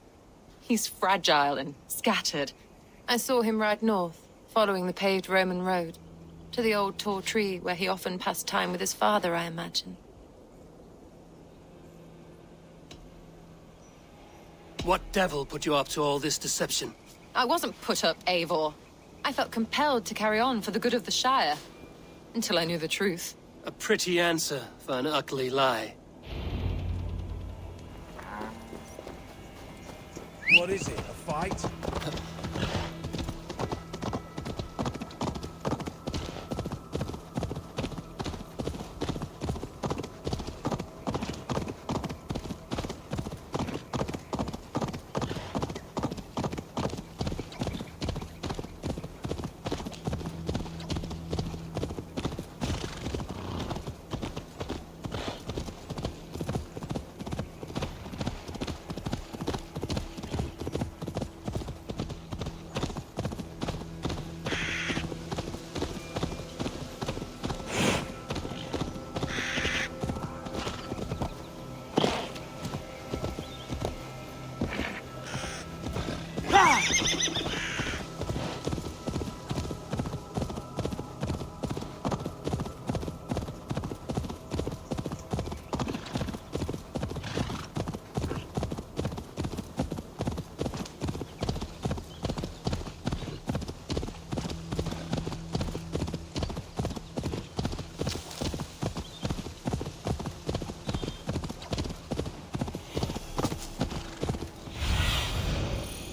Speaker 12: He's fragile and scattered. I saw him ride north, following the paved Roman road. To the old tall tree where he often passed time with his father, I imagine.
Speaker 1: What devil put you up to all this deception?
Speaker 12: I wasn't put up, Eivor. I felt compelled to carry on for the good of the Shire. Until I knew the truth.
Speaker 1: A pretty answer for an ugly lie.
Speaker 10: What is it, a fight?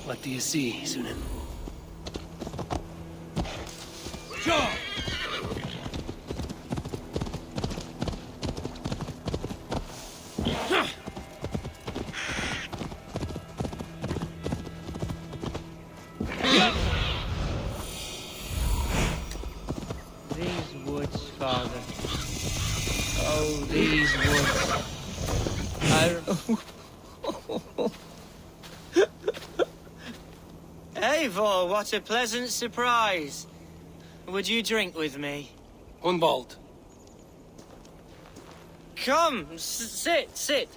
Speaker 1: What do you see, Sunan?
Speaker 10: Sure.
Speaker 6: These woods, Father. Oh, these woods. Eivor, what a pleasant surprise. Would you drink with me?
Speaker 1: Hunwald.
Speaker 6: Come, sit.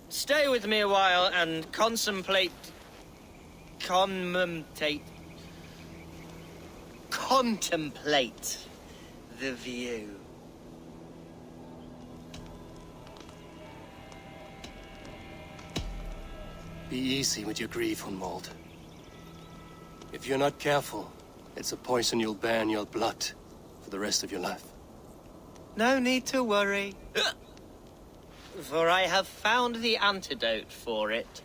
Speaker 6: Stay with me a while and contemplate the view.
Speaker 1: Be easy with your grief, Hunwald. If you're not careful, it's a poison you'll bear in your blood for the rest of your life.
Speaker 6: No need to worry, for I have found the antidote for it.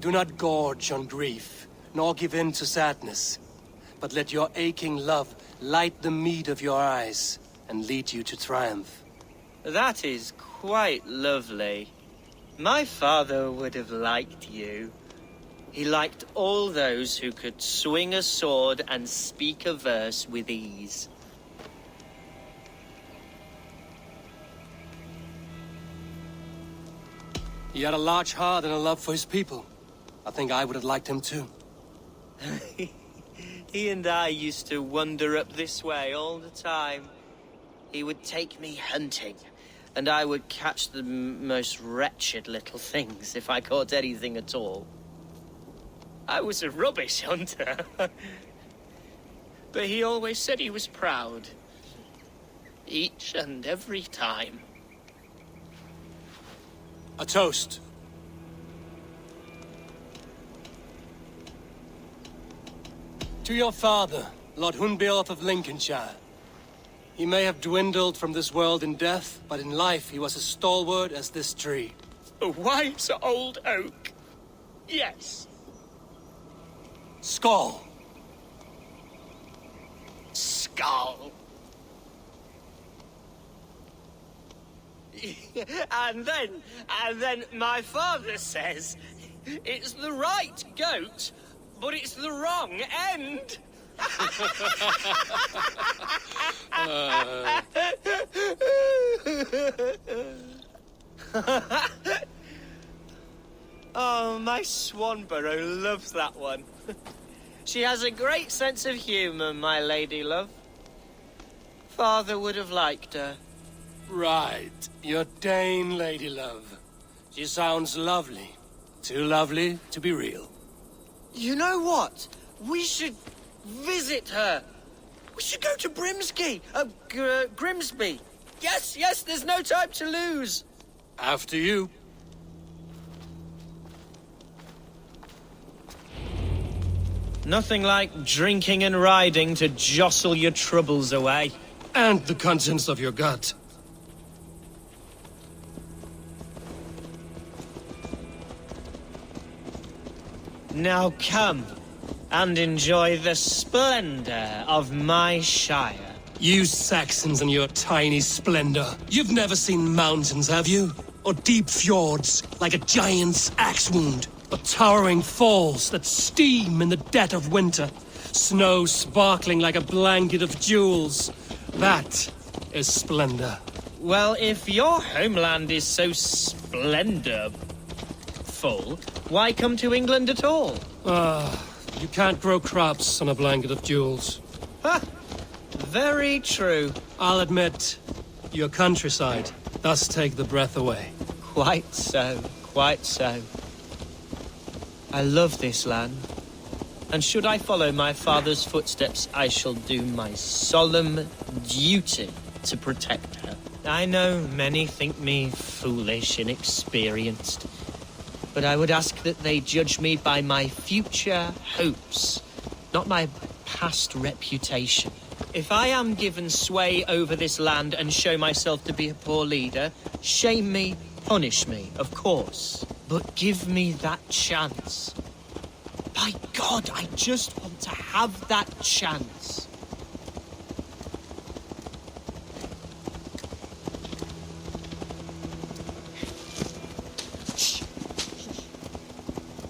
Speaker 1: Do not gorge on grief, nor give in to sadness, but let your aching love light the mead of your eyes and lead you to triumph.
Speaker 6: That is quite lovely. My father would have liked you. He liked all those who could swing a sword and speak a verse with ease.
Speaker 1: He had a large heart and a love for his people. I think I would have liked him too.
Speaker 6: He and I used to wander up this way all the time. He would take me hunting, and I would catch the most wretched little things if I caught anything at all. I was a rubbish hunter. But he always said he was proud. Each and every time.
Speaker 1: A toast. To your father, Lord Hunbeorth of Lincolnshire. He may have dwindled from this world in death, but in life he was as stalwart as this tree.
Speaker 6: A wise old oak. Yes.
Speaker 1: Skull.
Speaker 6: Skull. And then my father says, it's the right goat, but it's the wrong end. Oh, my Swanborough loves that one. She has a great sense of humor, my lady love. Father would have liked her.
Speaker 1: Right. Your Dane lady love. She sounds lovely. Too lovely to be real.
Speaker 6: You know what? We should visit her. We should go to Grimsby. Yes, there's no time to lose.
Speaker 1: After you.
Speaker 6: Nothing like drinking and riding to jostle your troubles away.
Speaker 1: And the contents of your gut.
Speaker 6: Now come and enjoy the splendor of my shire.
Speaker 1: You Saxons and your tiny splendor. You've never seen mountains, have you? Or deep fjords, like a giant's axe wound. Or towering falls that steam in the dead of winter. Snow sparkling like a blanket of jewels. That is splendor.
Speaker 6: Well, if your homeland is so splendorful, why come to England at all?
Speaker 1: You can't grow crops on a blanket of jewels.
Speaker 6: Ha! Very true.
Speaker 1: I'll admit, your countryside does take the breath away.
Speaker 6: Quite so, quite so. I love this land. And should I follow my father's footsteps, I shall do my solemn duty to protect her. I know many think me foolish, inexperienced, but I would ask that they judge me by my future hopes, not my past reputation. If I am given sway over this land and show myself to be a poor leader, shame me, punish me, of course, but give me that chance. By God, I just want to have that chance.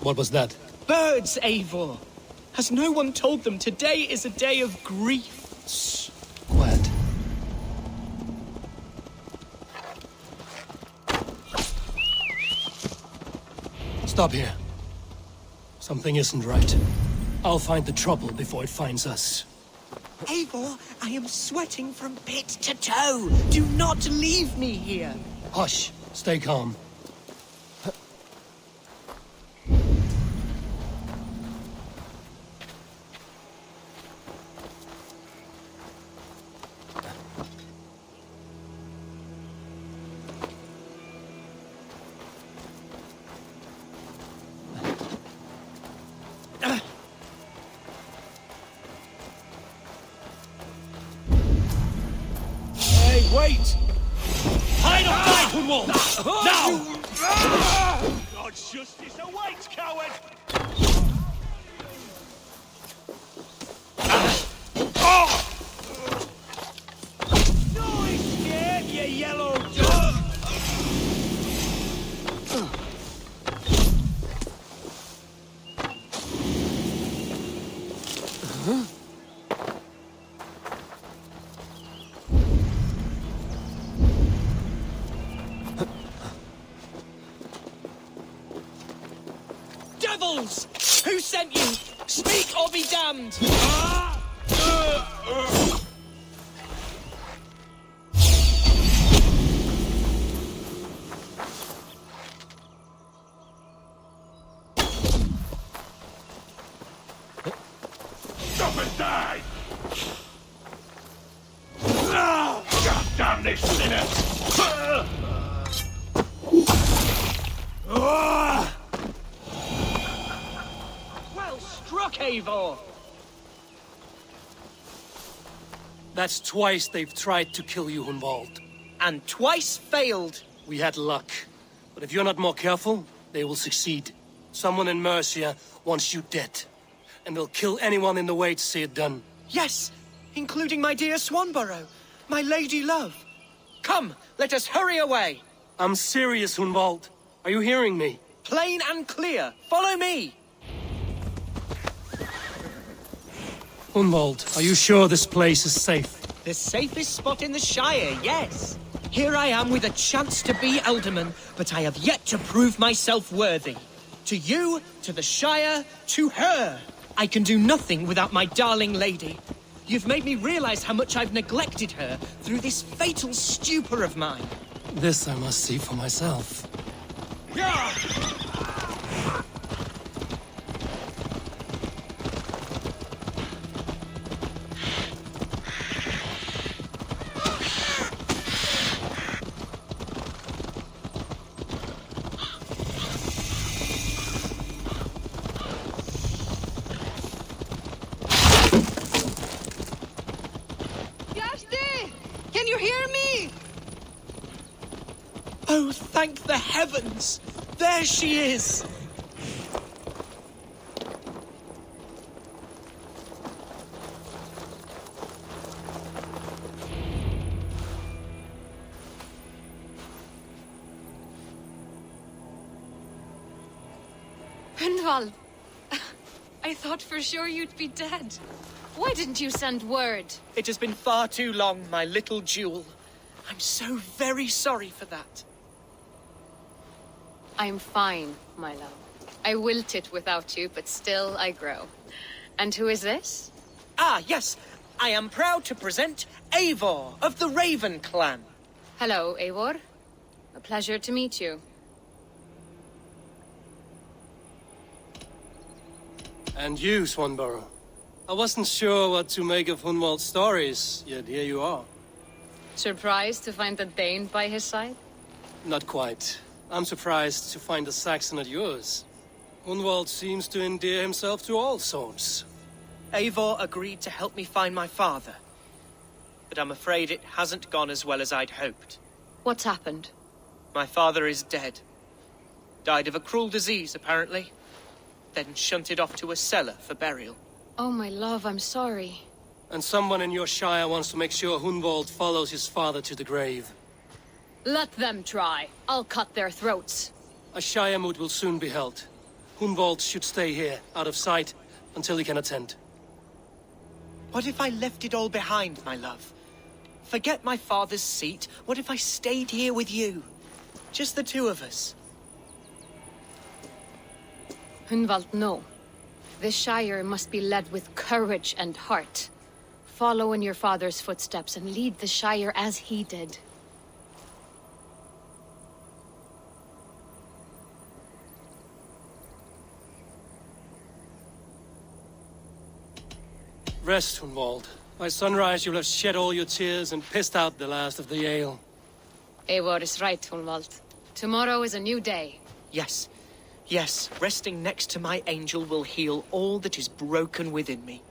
Speaker 1: What was that?
Speaker 6: Birds, Eivor! Has no one told them today is a day of grief?
Speaker 1: Quiet. Stop here. Something isn't right. I'll find the trouble before it finds us.
Speaker 6: Eivor, I am sweating from pit to toe. Do not leave me here.
Speaker 1: Hush. Stay calm.
Speaker 8: Wait!
Speaker 1: Hide or die, Hunwald! Now!
Speaker 8: God's justice awaits, coward! Don't scared, you yellow dog!
Speaker 6: Devils! Who sent you? Speak or be damned!
Speaker 8: Stop and die! God damn this sinner!
Speaker 6: Well struck, Eivor!
Speaker 1: That's twice they've tried to kill you, Hunwald.
Speaker 6: And twice failed.
Speaker 1: We had luck. But if you're not more careful, they will succeed. Someone in Mercia wants you dead. And they'll kill anyone in the way to see it done.
Speaker 6: Yes, including my dear Swanborough, my lady love. Come, let us hurry away.
Speaker 1: I'm serious, Hunwald. Are you hearing me?
Speaker 6: Plain and clear. Follow me.
Speaker 1: Hunwald, are you sure this place is safe?
Speaker 6: The safest spot in the Shire, yes. Here I am with a chance to be Alderman, but I have yet to prove myself worthy. To you, to the Shire, to her. I can do nothing without my darling lady. You've made me realize how much I've neglected her through this fatal stupor of mine.
Speaker 1: This I must see for myself.
Speaker 12: Can you hear me?
Speaker 6: Oh, thank the heavens! There she is!
Speaker 12: Gunvald, I thought for sure you'd be dead. Why didn't you send word?
Speaker 6: It has been far too long, my little jewel. I'm so very sorry for that.
Speaker 12: I'm fine, my love. I wilted without you, but still I grow. And who is this?
Speaker 6: Ah, yes. I am proud to present Eivor of the Raven clan.
Speaker 12: Hello, Eivor. A pleasure to meet you.
Speaker 1: And you, Swanborough. I wasn't sure what to make of Hunwald's stories, yet here you are.
Speaker 12: Surprised to find a Dane by his side?
Speaker 1: Not quite. I'm surprised to find a Saxon at yours. Hunwald seems to endear himself to all sorts.
Speaker 6: Eivor agreed to help me find my father. But I'm afraid it hasn't gone as well as I'd hoped.
Speaker 12: What's happened?
Speaker 6: My father is dead. Died of a cruel disease, apparently. Then shunted off to a cellar for burial.
Speaker 12: Oh, my love, I'm sorry.
Speaker 1: And someone in your shire wants to make sure Hunwald follows his father to the grave.
Speaker 12: Let them try. I'll cut their throats.
Speaker 1: A shire moot will soon be held. Hunwald should stay here, out of sight, until he can attend.
Speaker 6: What if I left it all behind, my love? Forget my father's seat. What if I stayed here with you? Just the two of us.
Speaker 12: Hunwald, no. This shire must be led with courage and heart. Follow in your father's footsteps and lead the shire as he did.
Speaker 1: Rest, Hunwald. By sunrise you'll have shed all your tears and pissed out the last of the ale.
Speaker 12: Eivor is right, Hunwald. Tomorrow is a new day.
Speaker 6: Yes. Yes, resting next to my angel will heal all that is broken within me.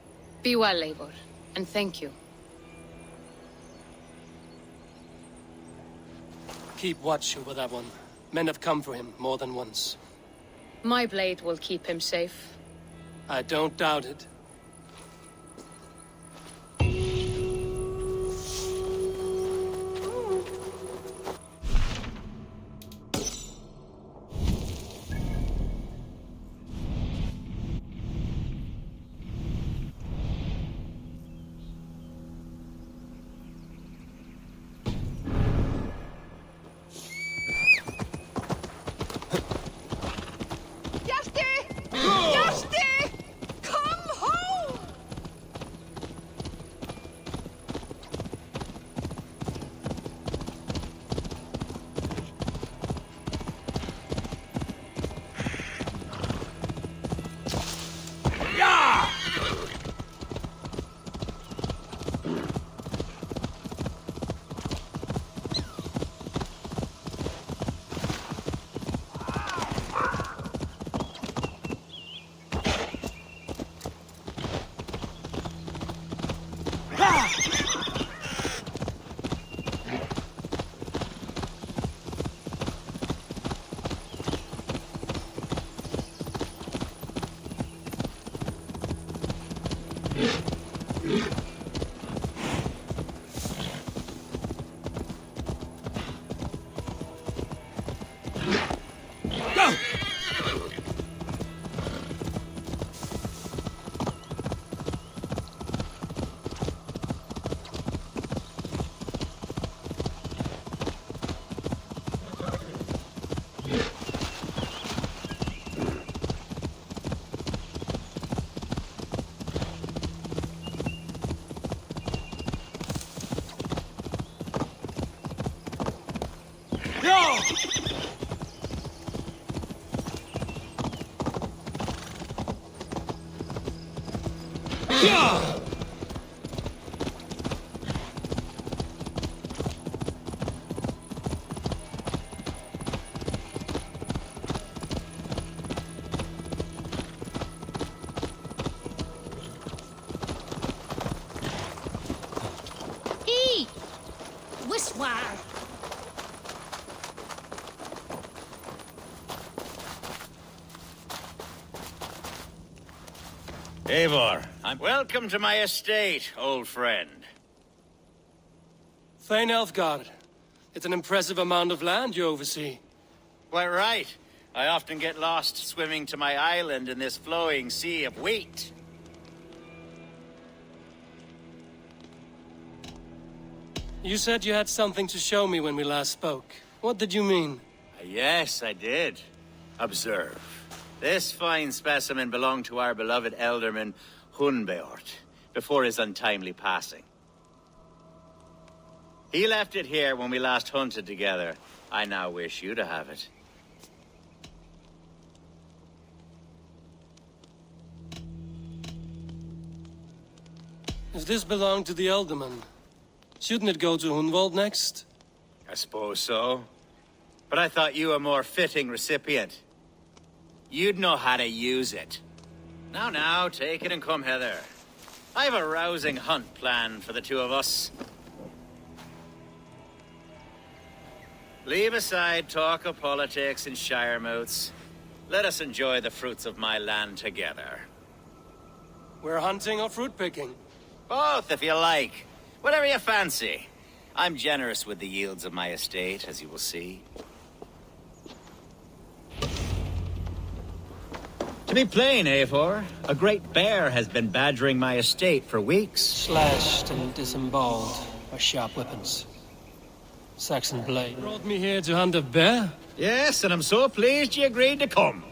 Speaker 12: Be well, Eivor, and thank you.
Speaker 1: Keep watch over that one. Men have come for him more than once.
Speaker 12: My blade will keep him safe.
Speaker 1: I don't doubt it.
Speaker 14: Hey! Wiswar!
Speaker 9: Eivor, welcome to my estate, old friend.
Speaker 1: Thane Elfgard. It's an impressive amount of land you oversee.
Speaker 9: Quite right. I often get lost swimming to my island in this flowing sea of wheat.
Speaker 1: You said you had something to show me when we last spoke. What did you mean?
Speaker 9: Yes, I did. Observe. This fine specimen belonged to our beloved elderman, Hunbeort, before his untimely passing. He left it here when we last hunted together. I now wish you to have it.
Speaker 1: If this belonged to the Elderman, shouldn't it go to Hunwald next?
Speaker 9: I suppose so. But I thought you a more fitting recipient. You'd know how to use it. Now, take it and come hither. I have a rousing hunt planned for the two of us. Leave aside talk of politics and shire moats. Let us enjoy the fruits of my land together.
Speaker 1: We're hunting or fruit picking?
Speaker 9: Both, if you like. Whatever you fancy. I'm generous with the yields of my estate, as you will see. To be plain, Eivor, a great bear has been badgering my estate for weeks.
Speaker 1: Slashed and disemboweled by sharp weapons. Saxon blade. Brought me here to hunt a bear?
Speaker 9: Yes, and I'm so pleased you agreed to come.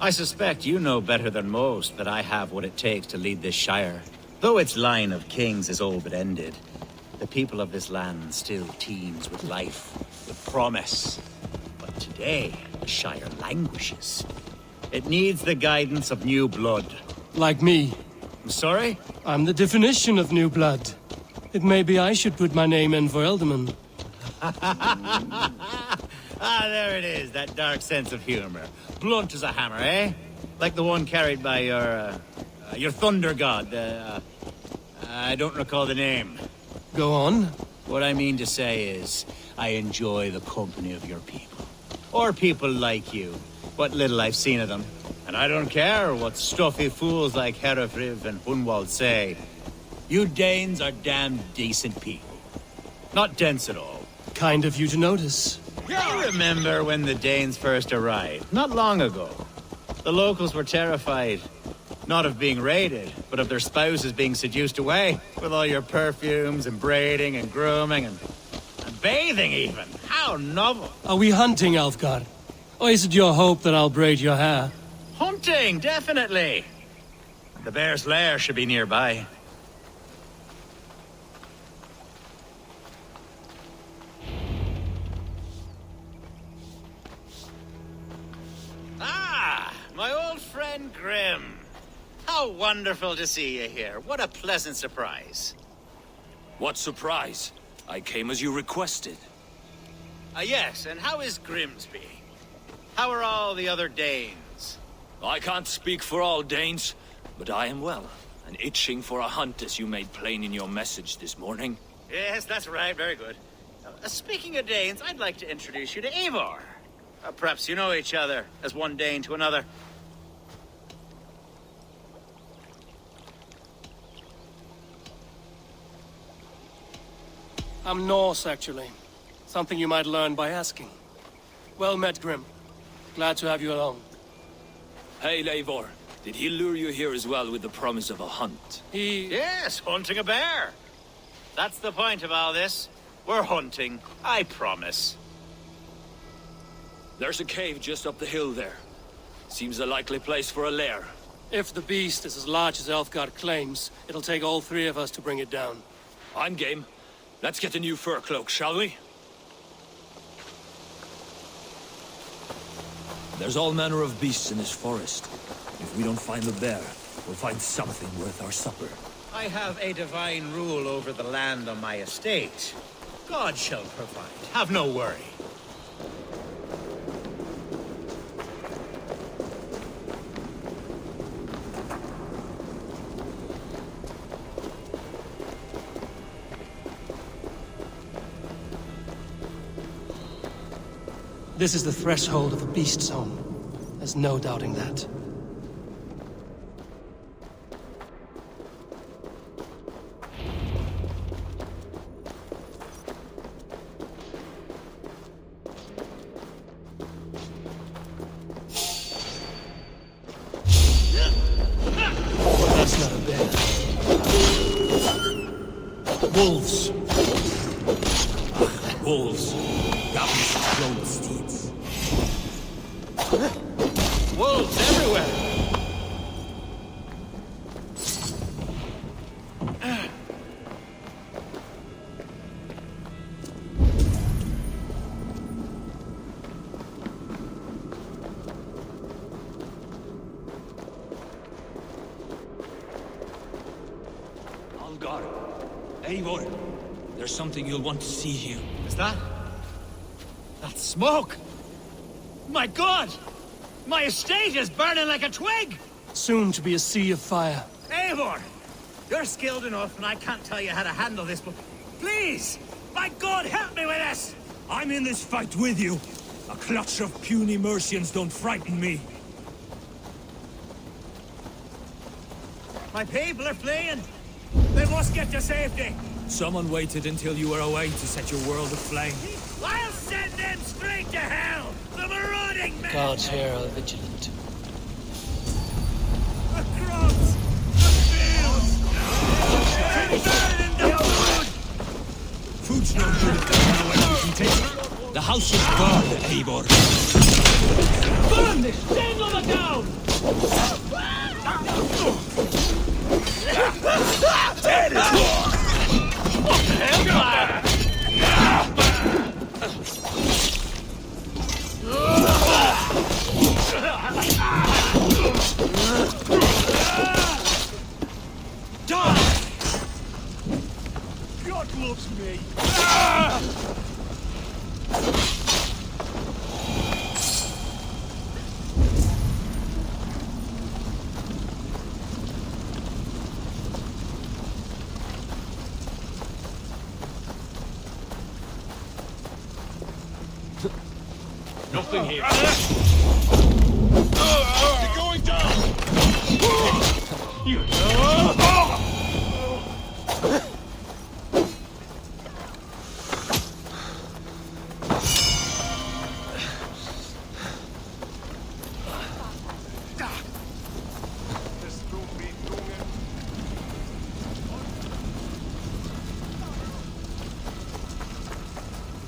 Speaker 9: I suspect you know better than most that I have what it takes to lead this shire. Though its line of kings is all but ended, the people of this land still teems with life, with promise. But today, the shire languishes. It needs the guidance of new blood.
Speaker 1: Like me.
Speaker 9: I'm sorry?
Speaker 1: I'm the definition of new blood. It may be I should put my name in for Elderman.
Speaker 9: There it is, that dark sense of humor. Blunt as a hammer, eh? Like the one carried by your thunder god. I don't recall the name.
Speaker 1: Go on.
Speaker 9: What I mean to say is, I enjoy the company of your people. Or people like you. What little I've seen of them. And I don't care what stuffy fools like Herefriv and Hunwald say. You Danes are damn decent people. Not dense at all.
Speaker 1: Kind of you to notice.
Speaker 9: I remember when the Danes first arrived, not long ago. The locals were terrified. Not of being raided, but of their spouses being seduced away. With all your perfumes and braiding and grooming and bathing even. How novel.
Speaker 1: Are we hunting, Alfgard? Or is it your hope that I'll braid your hair?
Speaker 9: Hunting, definitely. The bear's lair should be nearby. Ah, my old friend Grim. How wonderful to see you here. What a pleasant surprise.
Speaker 17: What surprise? I came as you requested.
Speaker 9: Yes, and how is Grimsby? How are all the other Danes?
Speaker 17: I can't speak for all Danes, but I am well, and itching for a hunt as you made plain in your message this morning.
Speaker 9: Yes, that's right. Very good. Speaking of Danes, I'd like to introduce you to Eivor. Perhaps you know each other, as one Dane to another.
Speaker 1: I'm Norse, actually. Something you might learn by asking. Well met, Grim. Glad to have you along.
Speaker 17: Hey, Eivor. Did he lure you here as well with the promise of a hunt?
Speaker 9: Yes, hunting a bear. That's the point of all this. We're hunting, I promise.
Speaker 17: There's a cave just up the hill there. Seems a likely place for a lair.
Speaker 1: If the beast is as large as Elfgard claims, it'll take all three of us to bring it down.
Speaker 17: I'm game. Let's get a new fur cloak, shall we? There's all manner of beasts in this forest. If we don't find the bear, we'll find something worth our supper.
Speaker 9: I have a divine rule over the land on my estate. God shall provide. Have no worry.
Speaker 1: This is the threshold of a beast zone. There's no doubting that. That's not a bear. Wolves.
Speaker 17: Wolves. Goblins, steeds.
Speaker 9: Wolves everywhere!
Speaker 17: Algar. Eivor. There's something you'll want to see here.
Speaker 9: Is that? That's smoke! My God! My estate is burning like a twig!
Speaker 1: Soon to be a sea of fire.
Speaker 9: Eivor! You're skilled enough, and I can't tell you how to handle this, but please! My God, help me with this!
Speaker 17: I'm in this fight with you. A clutch of puny Mercians don't frighten me.
Speaker 9: My people are fleeing! They must get to safety!
Speaker 17: Someone waited until you were away to set your world aflame.
Speaker 9: I'll send them straight to hell! The marauding men!
Speaker 1: Gods here are vigilant.
Speaker 9: The crops! The fields! The food!
Speaker 17: Food's no good if there's nowhere we can take it. The house is guard, Eivor.
Speaker 9: Burn this thing on the down! Dead is more! What the hell, lad?
Speaker 10: Die! God loves me.
Speaker 17: Nothing here.
Speaker 10: You're going down!
Speaker 17: You.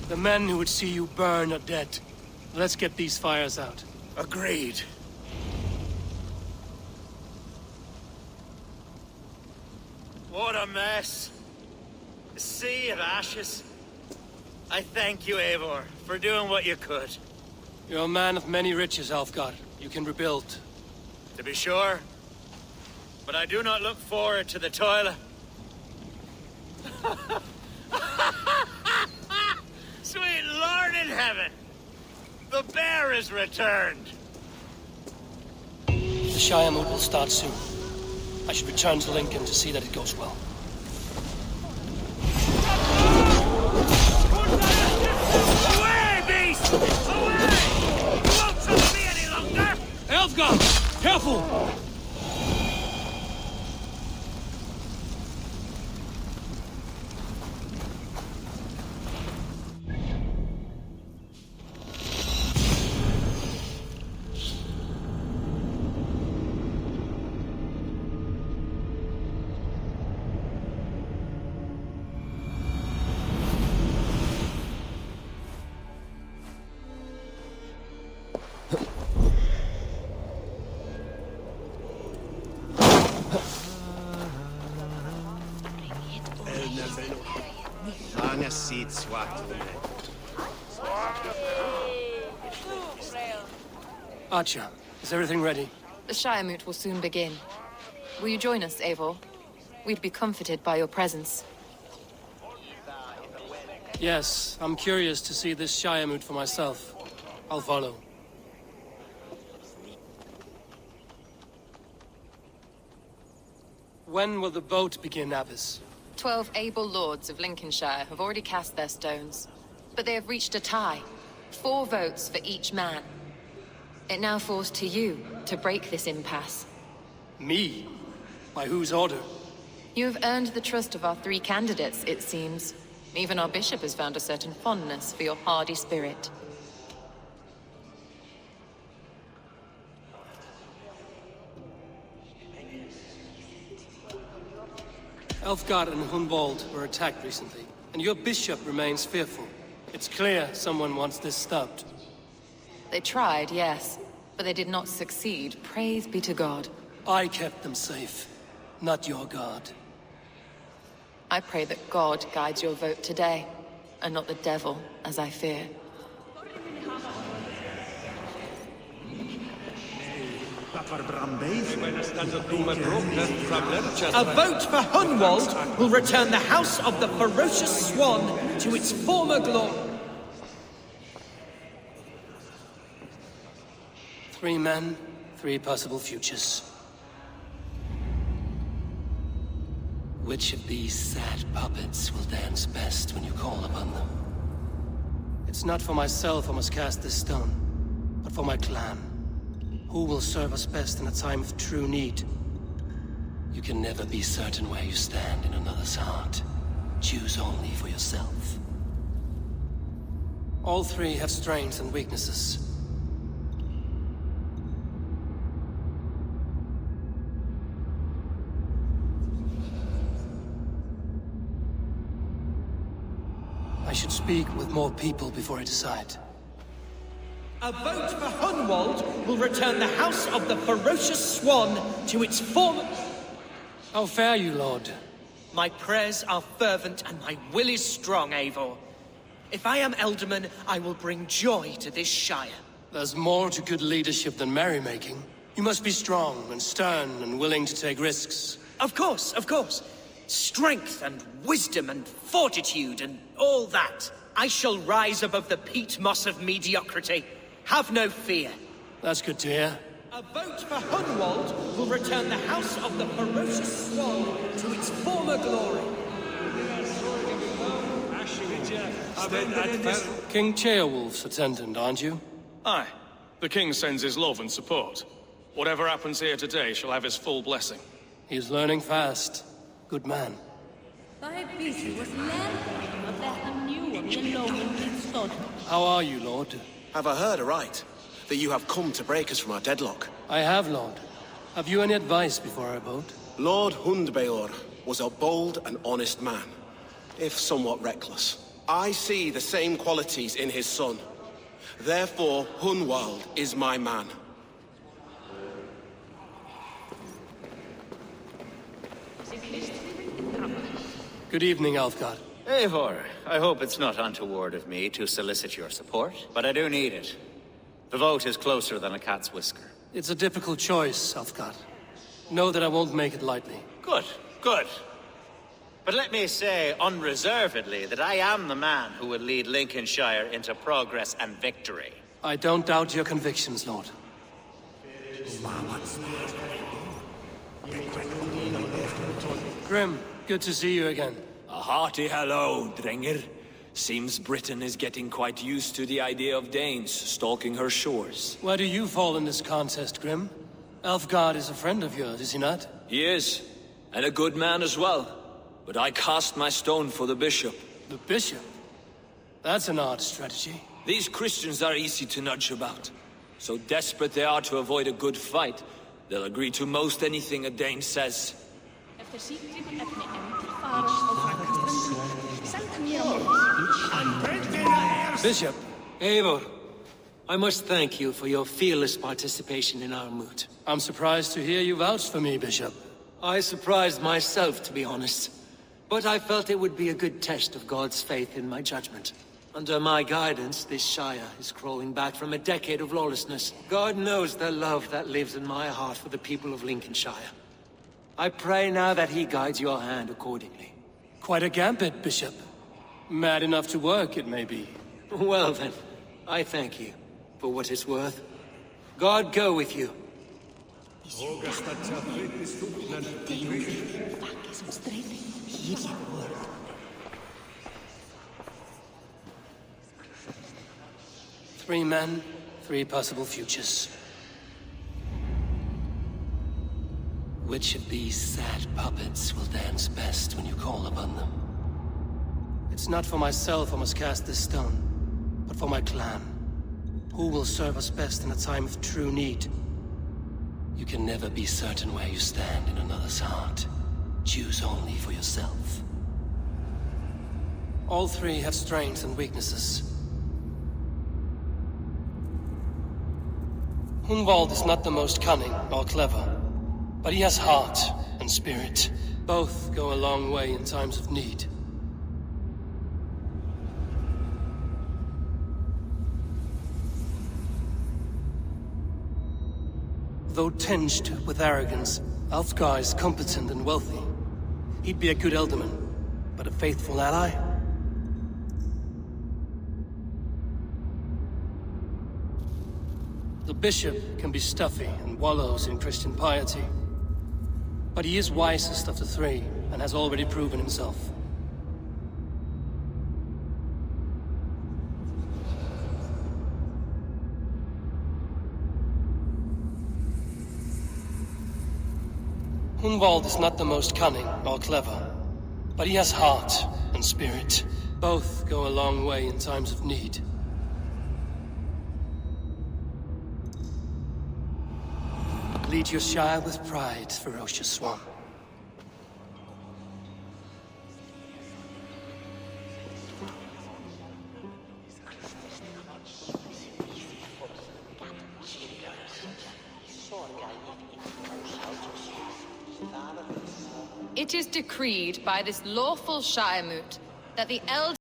Speaker 1: The men who would see you burn are dead. Let's get these fires out.
Speaker 9: Agreed. What a mess. A sea of ashes. I thank you, Eivor, for doing what you could.
Speaker 1: You're a man of many riches, Alfgar. You can rebuild.
Speaker 9: To be sure. But I do not look forward to the toil. Sweet Lord in heaven! The bear is returned!
Speaker 1: The Shire moot will start soon. I should return to Lincoln to see that it goes well.
Speaker 9: Away, beast! Away! You won't trust me any longer!
Speaker 1: Elfgar! Careful! Archer, is everything ready?
Speaker 12: The Shire Moot will soon begin. Will you join us, Eivor? We'd be comforted by your presence.
Speaker 1: Yes, I'm curious to see this Shire Moot for myself. I'll follow. When will the vote begin, Abbess?
Speaker 12: 12 able lords of Lincolnshire have already cast their stones, but they have reached a tie. 4 votes for each man. It now falls to you to break this impasse.
Speaker 1: Me? By whose order?
Speaker 12: You have earned the trust of our 3 candidates, it seems. Even our bishop has found a certain fondness for your hardy spirit.
Speaker 1: Elfgard and Hunwald were attacked recently, and your bishop remains fearful. It's clear someone wants this stopped.
Speaker 12: They tried, yes, but they did not succeed. Praise be to God.
Speaker 1: I kept them safe, not your God.
Speaker 12: I pray that God guides your vote today, and not the devil, as I fear.
Speaker 6: A vote for Hunwald will return the House of the Ferocious Swan to its former glory.
Speaker 1: 3 men, 3 possible futures. Which of these sad puppets will dance best when you call upon them? It's not for myself I must cast this stone, but for my clan. Who will serve us best in a time of true need? You can never be certain where you stand in another's heart. Choose only for yourself. All 3 have strengths and weaknesses. I should speak with more people before I decide.
Speaker 6: A vote for Hunwald will return the House of the Ferocious Swan to its former...
Speaker 1: How fare you, Lord?
Speaker 6: My prayers are fervent and my will is strong, Eivor. If I am Elderman, I will bring joy to this Shire.
Speaker 1: There's more to good leadership than merrymaking. You must be strong and stern and willing to take risks.
Speaker 6: Of course, of course. Strength and wisdom and fortitude and all that. I shall rise above the peat moss of mediocrity. Have no fear.
Speaker 1: That's good to hear.
Speaker 6: A vote for Hunwald will return the House of the Ferocious Swan to its former glory.
Speaker 1: King Ceolwulf's attendant, aren't you?
Speaker 18: Aye. The king sends his love and support. Whatever happens here today shall have his full blessing.
Speaker 1: He's learning fast. Good man. How are you, Lord?
Speaker 15: Have I heard aright? That you have come to break us from our deadlock?
Speaker 1: I have, Lord. Have you any advice before I vote?
Speaker 15: Lord Hundbeor was a bold and honest man, if somewhat reckless. I see the same qualities in his son. Therefore, Hunwald is my man.
Speaker 1: Good evening, Alfgard.
Speaker 9: Eivor, I hope it's not untoward of me to solicit your support, but I do need it. The vote is closer than a cat's whisker.
Speaker 1: It's a difficult choice, Alfgard. Know that I won't make it lightly.
Speaker 9: Good, good. But let me say unreservedly that I am the man who will lead Lincolnshire into progress and victory.
Speaker 1: I don't doubt your convictions, Lord. Grim, good to see you again.
Speaker 17: A hearty hello, Drenger. Seems Britain is getting quite used to the idea of Danes stalking her shores.
Speaker 1: Where do you fall in this contest, Grim? Elfgard is a friend of yours, is he not?
Speaker 17: He is, and a good man as well. But I cast my stone for the bishop.
Speaker 1: The bishop? That's an odd strategy.
Speaker 17: These Christians are easy to nudge about. So desperate they are to avoid a good fight, they'll agree to most anything a Dane says.
Speaker 1: Bishop.
Speaker 13: Eivor, I must thank you for your fearless participation in our moot.
Speaker 1: I'm surprised to hear you vouch for me, Bishop.
Speaker 13: I surprised myself, to be honest. But I felt it would be a good test of God's faith in my judgment. Under my guidance, this Shire is crawling back from a decade of lawlessness. God knows the love that lives in my heart for the people of Lincolnshire. I pray now that he guides your hand accordingly.
Speaker 1: Quite a gambit, Bishop. Mad enough to work, it may be.
Speaker 13: Well then, I thank you for what it's worth. God go with you.
Speaker 1: Three men, three possible futures. Which of these sad puppets will dance best when you call upon them? It's not for myself I must cast this stone, but for my clan. Who will serve us best in a time of true need? You can never be certain where you stand in another's heart. Choose only for yourself. All three have strengths and weaknesses. Hunwald is not the most cunning or clever, but he has heart and spirit. Both go a long way in times of need. Though tinged with arrogance, Alfgar is competent and wealthy. He'd be a good Elderman, but a faithful ally? The bishop can be stuffy and wallows in Christian piety. But he is wisest of the three, and has already proven himself. Hunwald is not the most cunning or clever, but he has heart and spirit. Both go a long way in times of need. Lead your Shire with pride, ferocious swan.
Speaker 12: It is decreed by this lawful Shire moot that the elder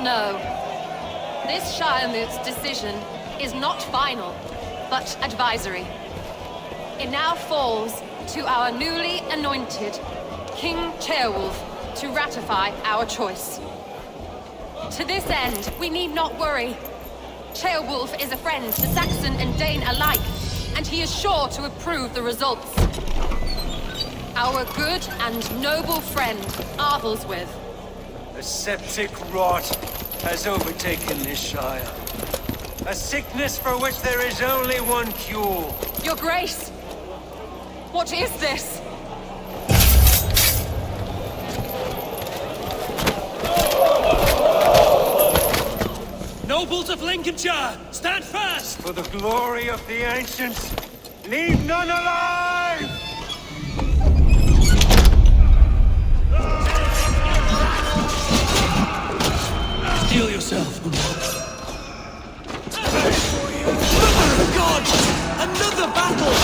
Speaker 12: know, this Shire moot's decision is not final, but advisory. It now falls to our newly anointed King Ceolwulf to ratify our choice. To this end, we need not worry. Ceolwulf is a friend to Saxon and Dane alike, and he is sure to approve the results. Our good and noble friend, Arthelswith.
Speaker 19: A septic rot has overtaken this Shire. A sickness for which there is only one cure.
Speaker 12: Your Grace! What is this?
Speaker 1: Nobles of Lincolnshire, stand fast!
Speaker 19: For the glory of the ancients, leave none alive!
Speaker 1: Heal yourself.
Speaker 8: God! Another battle!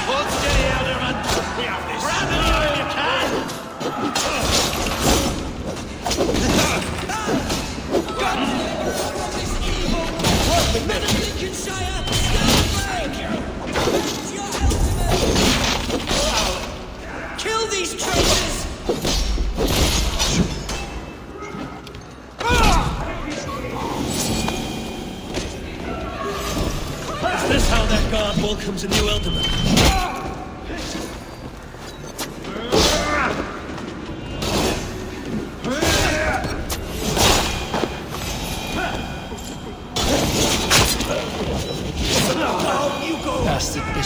Speaker 1: Hold steady, Alderman. We have this. Grab it if you can! Men of Lincolnshire, stand back! Kill these traitors!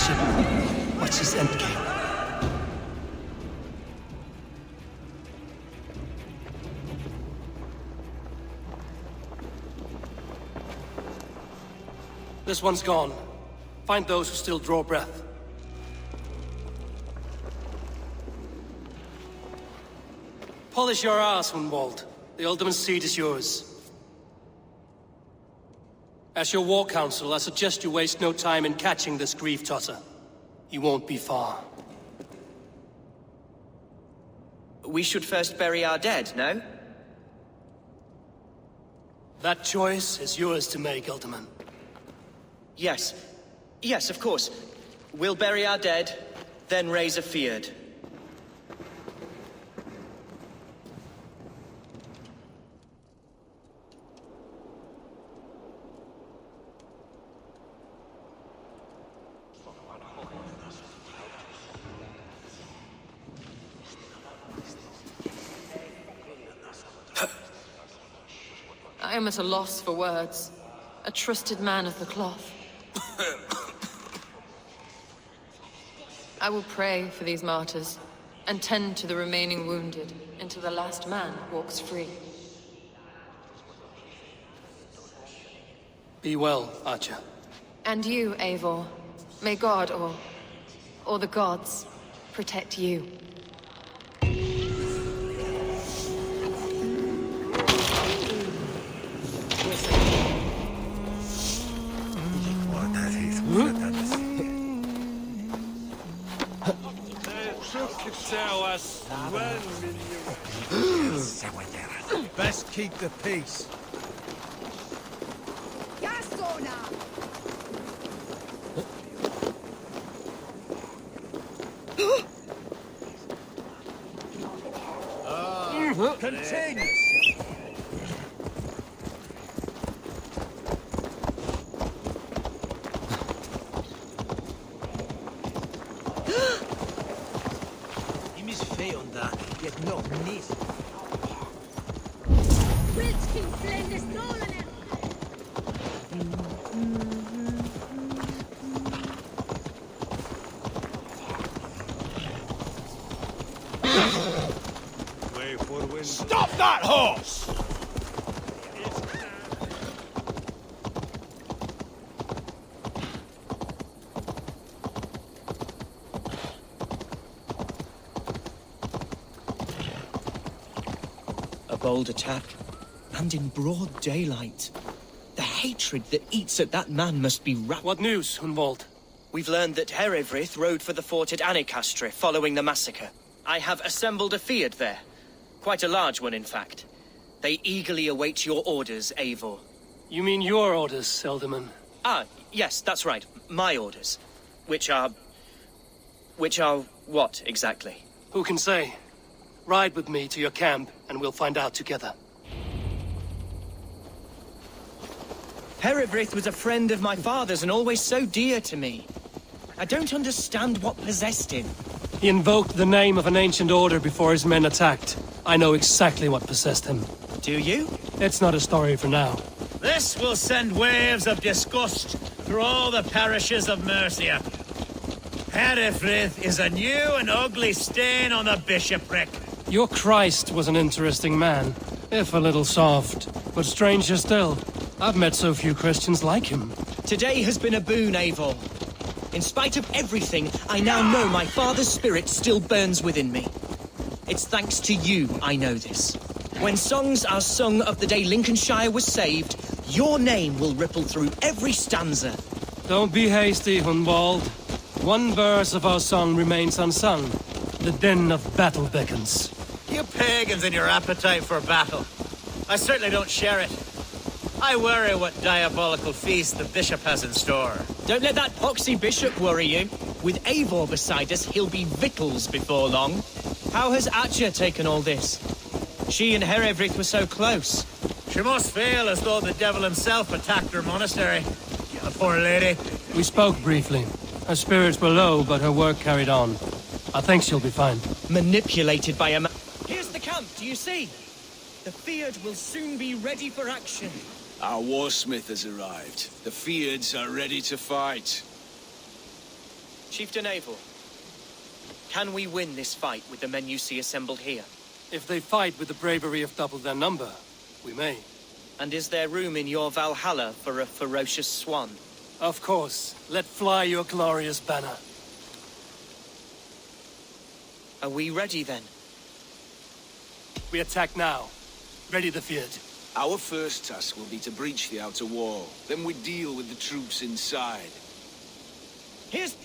Speaker 1: mission. What's his endgame? This one's gone. Find those who still draw breath. Polish your ass, Hunwald. The Ultimate Seat is yours. As your war council, I suggest you waste no time in catching this grief tosser. You won't be far.
Speaker 6: We should first bury our dead, no?
Speaker 1: That choice is yours to make, Ultiman.
Speaker 6: Yes. Yes, of course. We'll bury our dead, then raise a feard.
Speaker 12: I am at a loss for words. A trusted man of the cloth. I will pray for these martyrs, and tend to the remaining wounded, until the last man walks free.
Speaker 1: Be well, Archer.
Speaker 12: And you, Eivor. May God, or the gods, protect you.
Speaker 16: Best keep the peace. Continue. Yet no niece. Stop that horse!
Speaker 6: A bold attack, and in broad daylight. The hatred that eats at that man must be
Speaker 1: What news, Hunwald?
Speaker 6: We've learned that Herivryth rode for the fort at Annikastre following the massacre. I have assembled a feard there. Quite a large one, in fact. They eagerly await your orders, Eivor.
Speaker 1: You mean your orders, Elderman?
Speaker 6: Ah, yes, that's right. My orders. Which are what, exactly?
Speaker 1: Who can say? Ride with me to your camp, and we'll find out together.
Speaker 6: Herivryth was a friend of my father's and always so dear to me. I don't understand what possessed him.
Speaker 1: He invoked the name of an ancient order before his men attacked. I know exactly what possessed him.
Speaker 6: Do you?
Speaker 1: It's not a story for now.
Speaker 9: This will send waves of disgust through all the parishes of Mercia. Herivryth is a new and ugly stain on the bishopric.
Speaker 1: Your Christ was an interesting man, if a little soft. But stranger still, I've met so few Christians like him.
Speaker 6: Today has been a boon, Eivor. In spite of everything, I now know my father's spirit still burns within me. It's thanks to you I know this. When songs are sung of the day Lincolnshire was saved, your name will ripple through every stanza.
Speaker 1: Don't be hasty, Hunwald. One verse of our song remains unsung. The din of battle beckons.
Speaker 9: You pagans and your appetite for battle. I certainly don't share it. I worry what diabolical feast the bishop has in store.
Speaker 6: Don't let that poxy bishop worry you. With Eivor beside us, he'll be victuals before long. How has Atcha taken all this? She and Herivryth were so close.
Speaker 9: She must feel as though the devil himself attacked her monastery. The poor lady.
Speaker 1: We spoke briefly. Her spirits were low, but her work carried on. I think she'll be fine.
Speaker 6: Manipulated by a Here's the camp, do you see? The feard will soon be ready for action.
Speaker 10: Our warsmith has arrived. The feards are ready to fight.
Speaker 6: Chieftain Eivor, can we win this fight with the men you see assembled here?
Speaker 1: If they fight with the bravery of double their number, we may.
Speaker 6: And is there room in your Valhalla for a ferocious swan?
Speaker 1: Of course. Let fly your glorious banner.
Speaker 6: Are we ready then?
Speaker 1: We attack now. Ready the field.
Speaker 10: Our first task will be to breach the outer wall. Then we deal with the troops inside.
Speaker 6: Here's...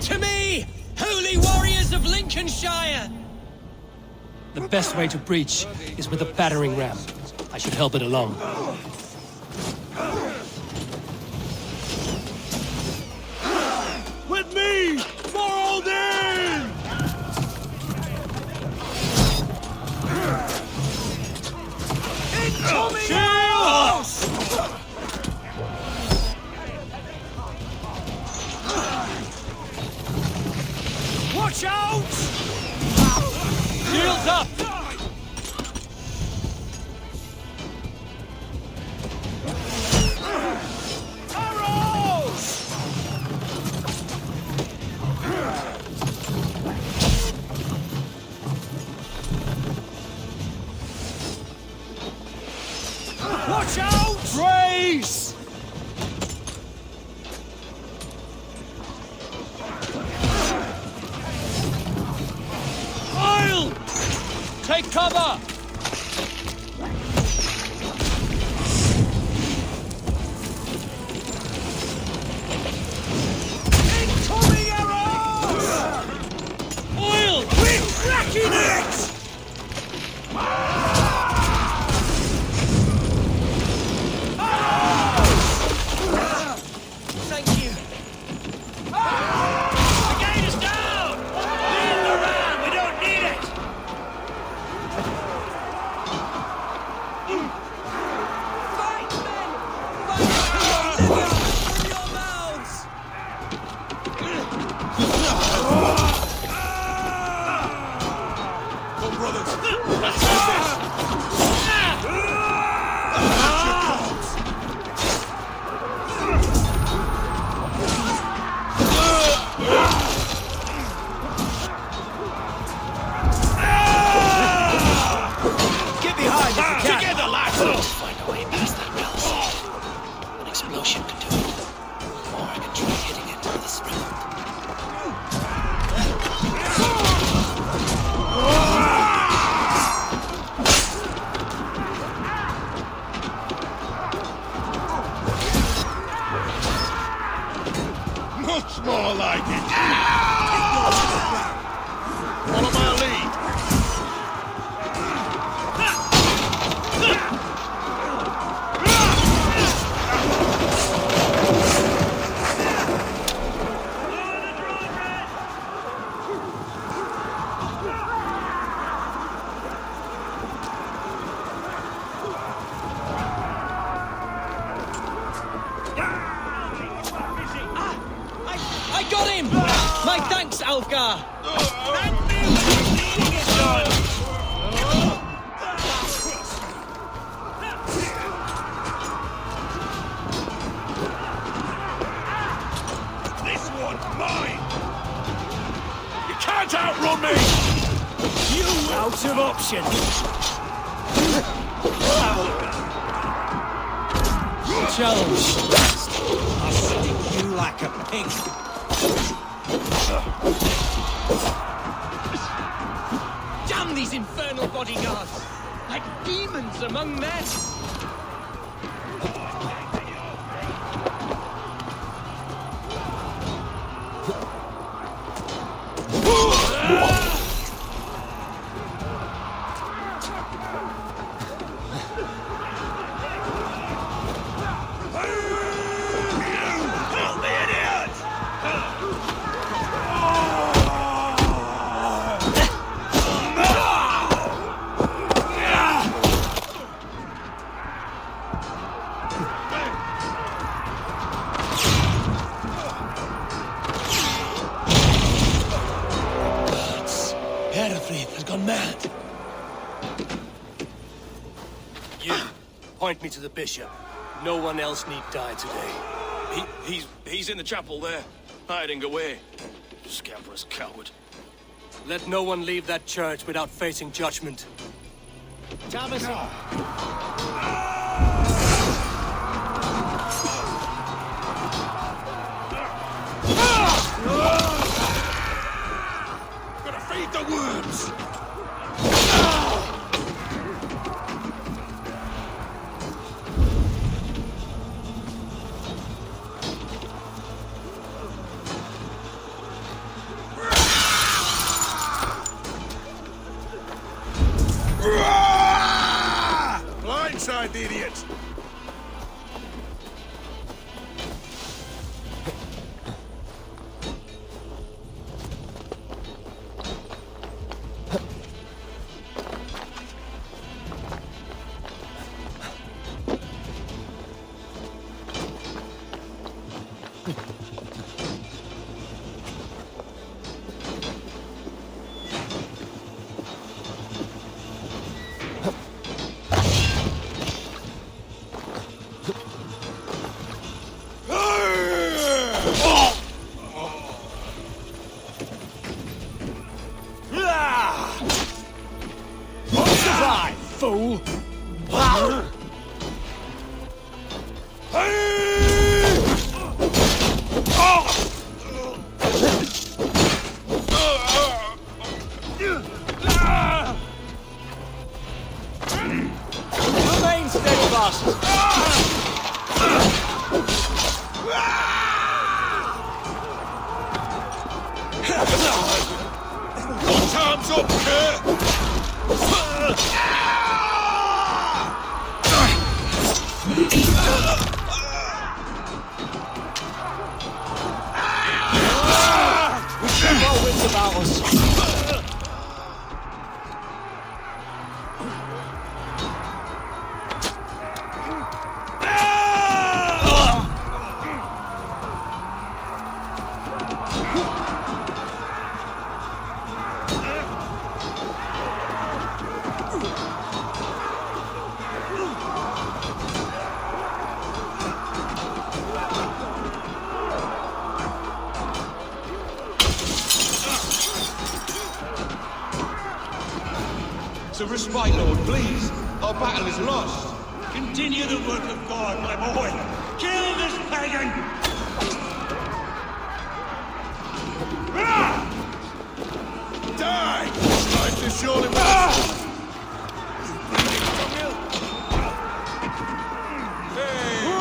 Speaker 6: To me, holy warriors of Lincolnshire!
Speaker 1: The best way to breach is with a battering ram. I should help it along.
Speaker 8: With me! For Odin! Incoming arrows! Watch out!
Speaker 1: Shields up!
Speaker 8: Arrows! Watch out!
Speaker 1: Brace!
Speaker 8: File!
Speaker 1: Take cover!
Speaker 8: Incoming arrows!
Speaker 1: Oil!
Speaker 8: We're cracking it!
Speaker 6: Thank you.
Speaker 8: The gate is down! Leave the ram! We don't need it!
Speaker 6: Fight, men! Fight for your liver! From your mouths!
Speaker 10: Come, brothers.
Speaker 8: Let's do this!
Speaker 1: Get behind if you can!
Speaker 8: Together, lads!
Speaker 1: Find a way past that palisade. An explosion could do it. Or I could try hitting it with a spring.
Speaker 8: Much more like it! Follow my lead!
Speaker 6: I got him! My thanks, Alfgar!
Speaker 8: This one's mine! You can't outrun me! You out of options!
Speaker 1: Challenge.
Speaker 8: I'll stick you like a pig!
Speaker 6: Damn these infernal bodyguards! Like demons among men!
Speaker 8: Help me, idiot!
Speaker 1: gone mad. You, point me to the bishop. No one else need die today.
Speaker 18: He's in the chapel there, hiding away. Scamperous coward.
Speaker 1: Let no one leave that church without facing judgment.
Speaker 9: Thomas!
Speaker 10: Gotta feed the worms! Blindside the idiot!
Speaker 1: Fool!
Speaker 8: Remain steadfast!
Speaker 10: Time's up, Kerr!
Speaker 8: No wits about us.
Speaker 10: A respite, Lord, please. Our battle is lost.
Speaker 8: Continue the work of God, my boy. Kill this pagan!
Speaker 10: Die! Life is surely worth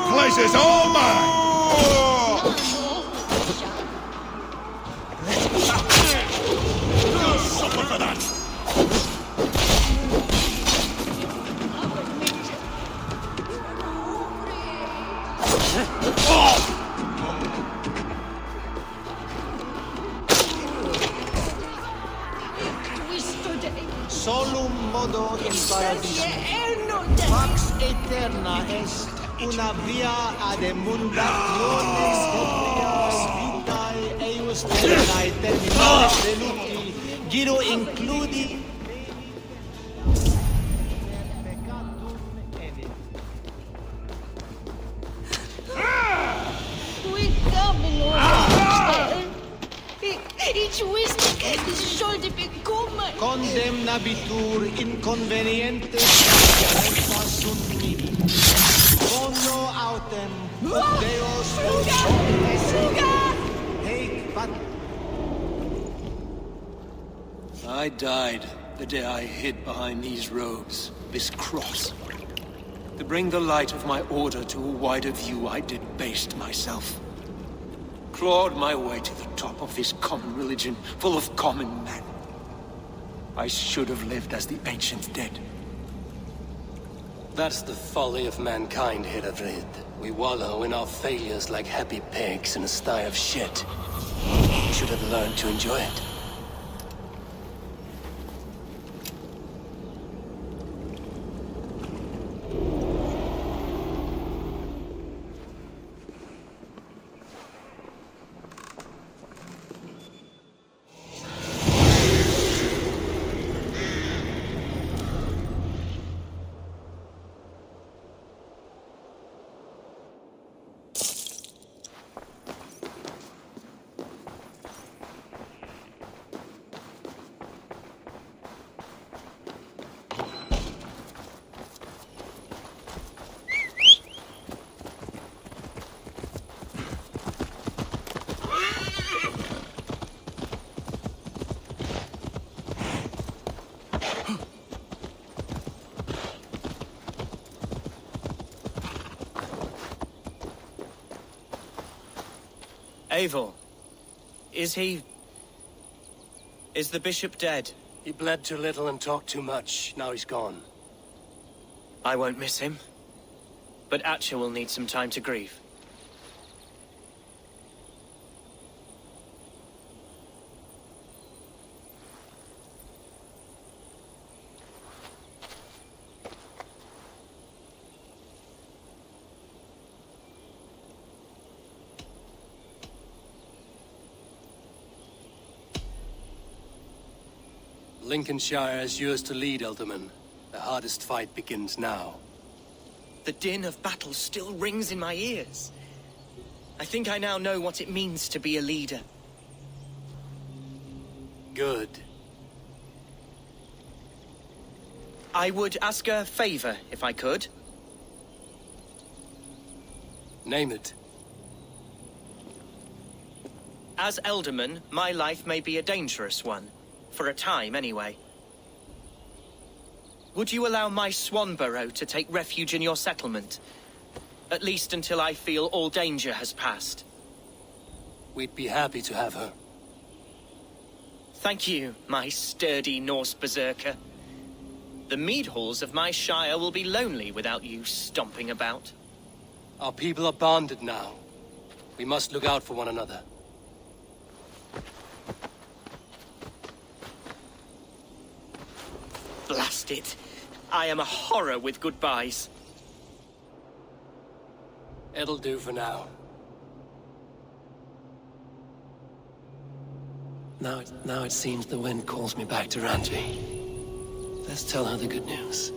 Speaker 10: Place is all mine! You'll suffer for that!
Speaker 20: Solum modo in paradiso. Pax eterna est una via ad emundationes ebrias vitae eius ternae terminalis reluti, giro includi.
Speaker 14: We come in order. Ich wist es sollte bekommen.
Speaker 20: Condemnabitur inconvenientes sunt mihi. Bono autem, Deus Take but
Speaker 1: I died the day I hid behind these robes, this cross. To bring the light of my order to a wider view, I did baste myself. Clawed my way to the top of this common religion, full of common men. I should have lived as the ancient dead. That's the folly of mankind, Hedavrid. We wallow in our failures like happy pigs in a sty of shit. We should have learned to enjoy it.
Speaker 6: Eivor, is he... is the bishop dead?
Speaker 19: He bled too little and talked too much. Now he's gone.
Speaker 6: I won't miss him. But Atcha will need some time to grieve.
Speaker 19: Lincolnshire is yours to lead, Elderman. The hardest fight begins now.
Speaker 6: The din of battle still rings in my ears. I think I now know what it means to be a leader.
Speaker 19: Good.
Speaker 6: I would ask a favor, if I could.
Speaker 19: Name it.
Speaker 6: As Elderman, my life may be a dangerous one. For a time, anyway. Would you allow my swan burrow to take refuge in your settlement? At least until I feel all danger has passed.
Speaker 19: We'd be happy to have her.
Speaker 6: Thank you, my sturdy Norse berserker. The mead halls of my shire will be lonely without you stomping about.
Speaker 19: Our people are bonded now. We must look out for one another.
Speaker 6: Blast it. I am a horror with goodbyes.
Speaker 19: It'll do for now. Now it seems the wind calls me back to Randvi. Let's tell her the good news.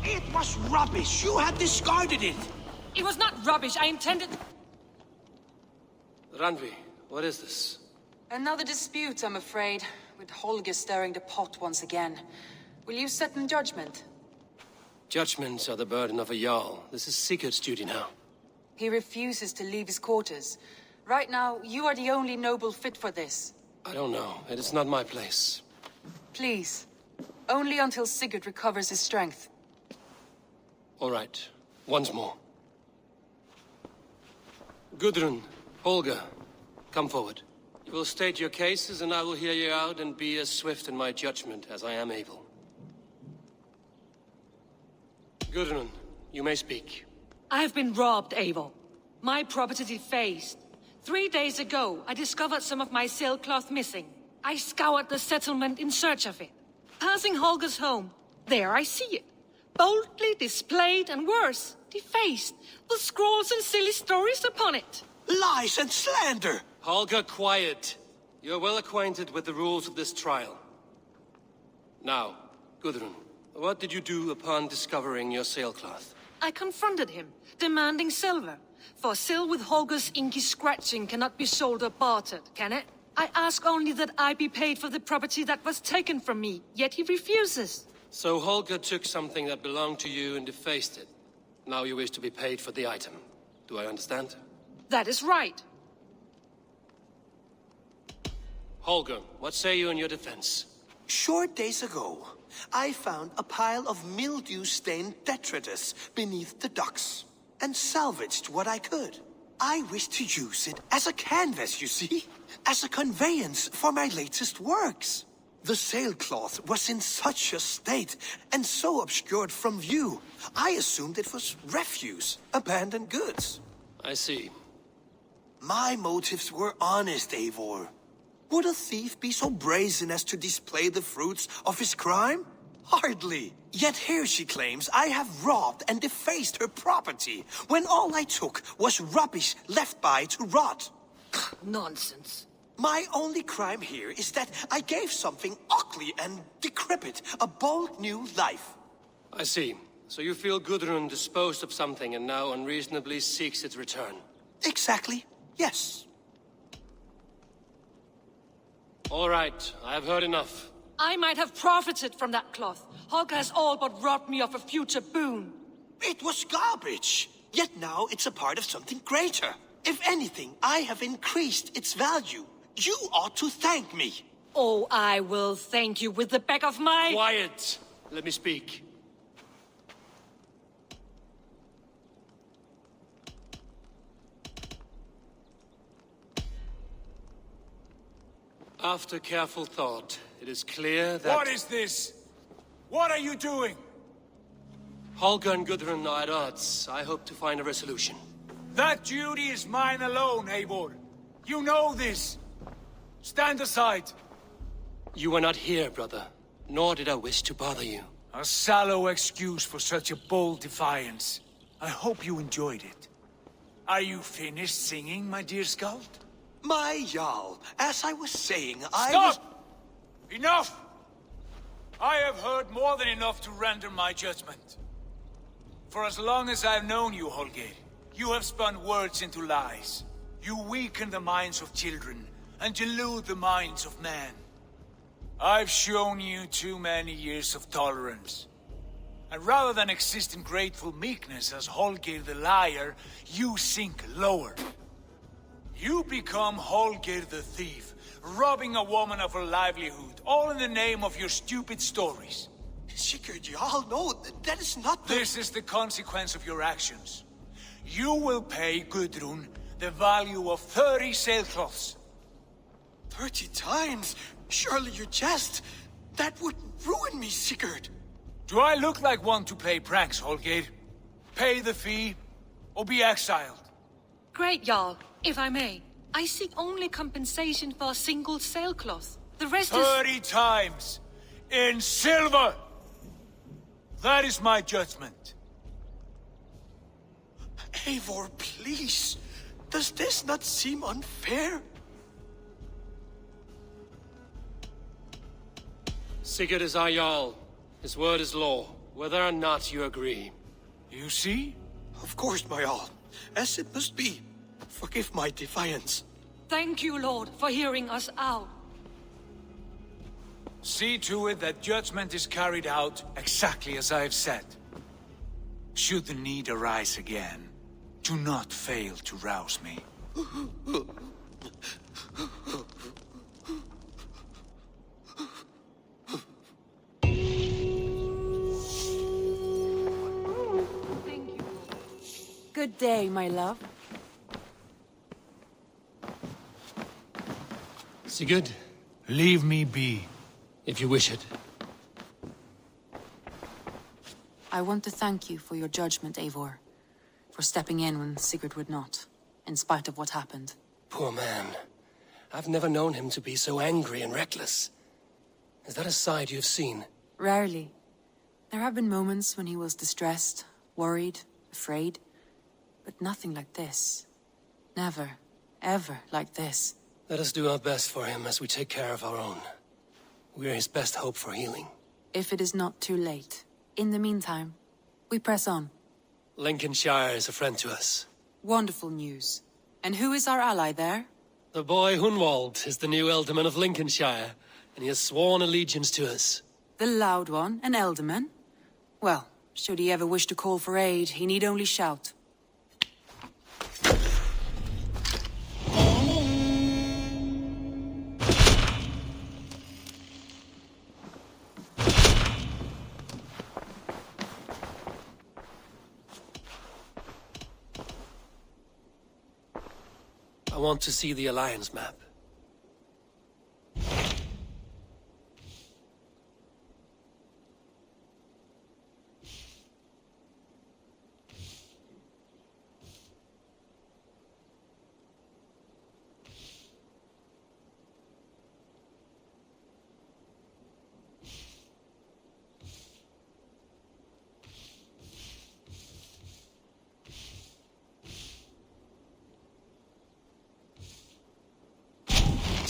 Speaker 8: It was rubbish. You had discarded it.
Speaker 21: It was not rubbish. I intended...
Speaker 19: Randvi, what is this?
Speaker 22: Another dispute, I'm afraid, with Holger stirring the pot once again. Will you set in judgment?
Speaker 19: Judgments are the burden of a Jarl. This is Sigurd's duty now.
Speaker 22: He refuses to leave his quarters. Right now, you are the only noble fit for this.
Speaker 19: I don't know. It is not my place.
Speaker 22: Please. Only until Sigurd recovers his strength.
Speaker 19: All right. Once more. Gudrun, Holger, come forward. You will state your cases, and I will hear you out and be as swift in my judgment as I am able. Gudrun, you may speak.
Speaker 21: I have been robbed, Eivor. My property defaced. 3 days ago, I discovered some of my sailcloth missing. I scoured the settlement in search of it. Passing Holger's home, there I see it. Boldly displayed and worse, defaced, with scrolls and silly stories upon it.
Speaker 8: Lies and slander!
Speaker 19: Holger, quiet. You're well acquainted with the rules of this trial. Now, Gudrun, what did you do upon discovering your sailcloth?
Speaker 21: I confronted him, demanding silver. For sil with Holger's inky scratching cannot be sold or bartered, can it? I ask only that I be paid for the property that was taken from me, yet he refuses.
Speaker 19: So Holger took something that belonged to you and defaced it. Now you wish to be paid for the item. Do I understand?
Speaker 21: That is right.
Speaker 19: Holger, what say you in your defense?
Speaker 8: Short days ago, I found a pile of mildew-stained detritus beneath the docks, and salvaged what I could. I wish to use it as a canvas, you see? As a conveyance for my latest works. The sailcloth was in such a state, and so obscured from view, I assumed it was refuse, abandoned goods.
Speaker 19: I see.
Speaker 8: My motives were honest, Eivor. Would a thief be so brazen as to display the fruits of his crime? Hardly. Yet here she claims I have robbed and defaced her property, when all I took was rubbish left by to rot.
Speaker 21: Nonsense.
Speaker 8: My only crime here is that I gave something ugly and decrepit a bold new life.
Speaker 19: I see. So you feel Gudrun disposed of something and now unreasonably seeks its return?
Speaker 8: Exactly. Yes.
Speaker 19: All right, I have heard enough.
Speaker 21: I might have profited from that cloth. Holger has all but robbed me of a future boon.
Speaker 8: It was garbage. Yet now it's a part of something greater. If anything, I have increased its value. You ought to thank me.
Speaker 21: Oh, I will thank you with the back of my...
Speaker 19: Quiet! Let me speak. After careful thought, it is clear that...
Speaker 10: What is this? What are you doing?
Speaker 19: Holger and Gudrun are at odds. I hope to find a resolution.
Speaker 10: That duty is mine alone, Eivor. You know this. Stand aside.
Speaker 19: You were not here, brother. Nor did I wish to bother you.
Speaker 10: A sallow excuse for such a bold defiance. I hope you enjoyed it. Are you finished singing, my dear Skald?
Speaker 8: My Jarl, as I was saying,
Speaker 10: Stop! Enough! I have heard more than enough to render my judgment. For as long as I've known you, Holger, you have spun words into lies. You weaken the minds of children and delude the minds of men. I've shown you too many years of tolerance. And rather than exist in grateful meekness as Holger the liar, you sink lower. You become Holger the thief, robbing a woman of her livelihood, all in the name of your stupid stories.
Speaker 8: Sigurd, Jarl, no, that is not the...
Speaker 10: This is the consequence of your actions. You will pay Gudrun the value of 30 sailcloths.
Speaker 8: 30 times? Surely you jest. That would ruin me, Sigurd.
Speaker 10: Do I look like one to play pranks, Holger? Pay the fee, or be exiled.
Speaker 21: Great, Jarl. If I may, I seek only compensation for a single sailcloth. The rest is...
Speaker 10: 30 times! In silver! That is my judgment.
Speaker 8: Eivor, please. Does this not seem unfair?
Speaker 19: Sigurd is our Jarl. His word is law, whether or not you agree.
Speaker 10: You see?
Speaker 8: Of course, my Jarl. As it must be. Forgive my defiance.
Speaker 21: Thank you, Lord, for hearing us out.
Speaker 10: See to it that judgment is carried out exactly as I have said. Should the need arise again, do not fail to rouse me.
Speaker 22: Good day, my love.
Speaker 19: Sigurd?
Speaker 10: Leave me be.
Speaker 19: If you wish it.
Speaker 22: I want to thank you for your judgment, Eivor. For stepping in when Sigurd would not, in spite of what happened.
Speaker 19: Poor man. I've never known him to be so angry and reckless. Is that a side you've seen?
Speaker 22: Rarely. There have been moments when he was distressed, worried, afraid. But nothing like this. Never, ever like this.
Speaker 19: Let us do our best for him as we take care of our own. We are his best hope for healing.
Speaker 22: If it is not too late. In the meantime, we press on.
Speaker 19: Lincolnshire is a friend to us.
Speaker 22: Wonderful news. And who is our ally there?
Speaker 19: The boy Hunwald is the new Ealdorman of Lincolnshire, and he has sworn allegiance to us.
Speaker 22: The loud one, an Ealdorman? Well, should he ever wish to call for aid, he need only shout.
Speaker 19: I want to see the Alliance map.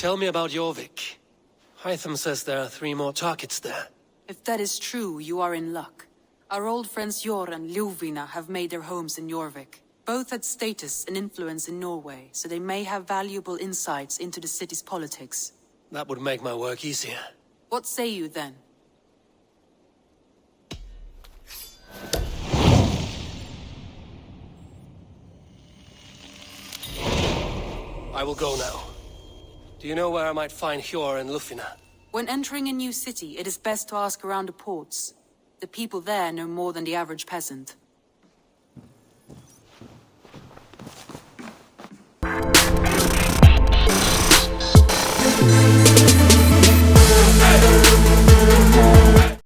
Speaker 1: Tell me about Jorvik. Hytham says there are 3 more targets there.
Speaker 22: If that is true, you are in luck. Our old friends Jor and Ljuvina have made their homes in Jorvik. Both had status and influence in Norway, so they may have valuable insights into the city's politics.
Speaker 1: That would make my work easier.
Speaker 22: What say you then?
Speaker 1: I will go now. Do you know where I might find Hjor and Lufina?
Speaker 22: When entering a new city, it is best to ask around the ports. The people there know more than the average peasant.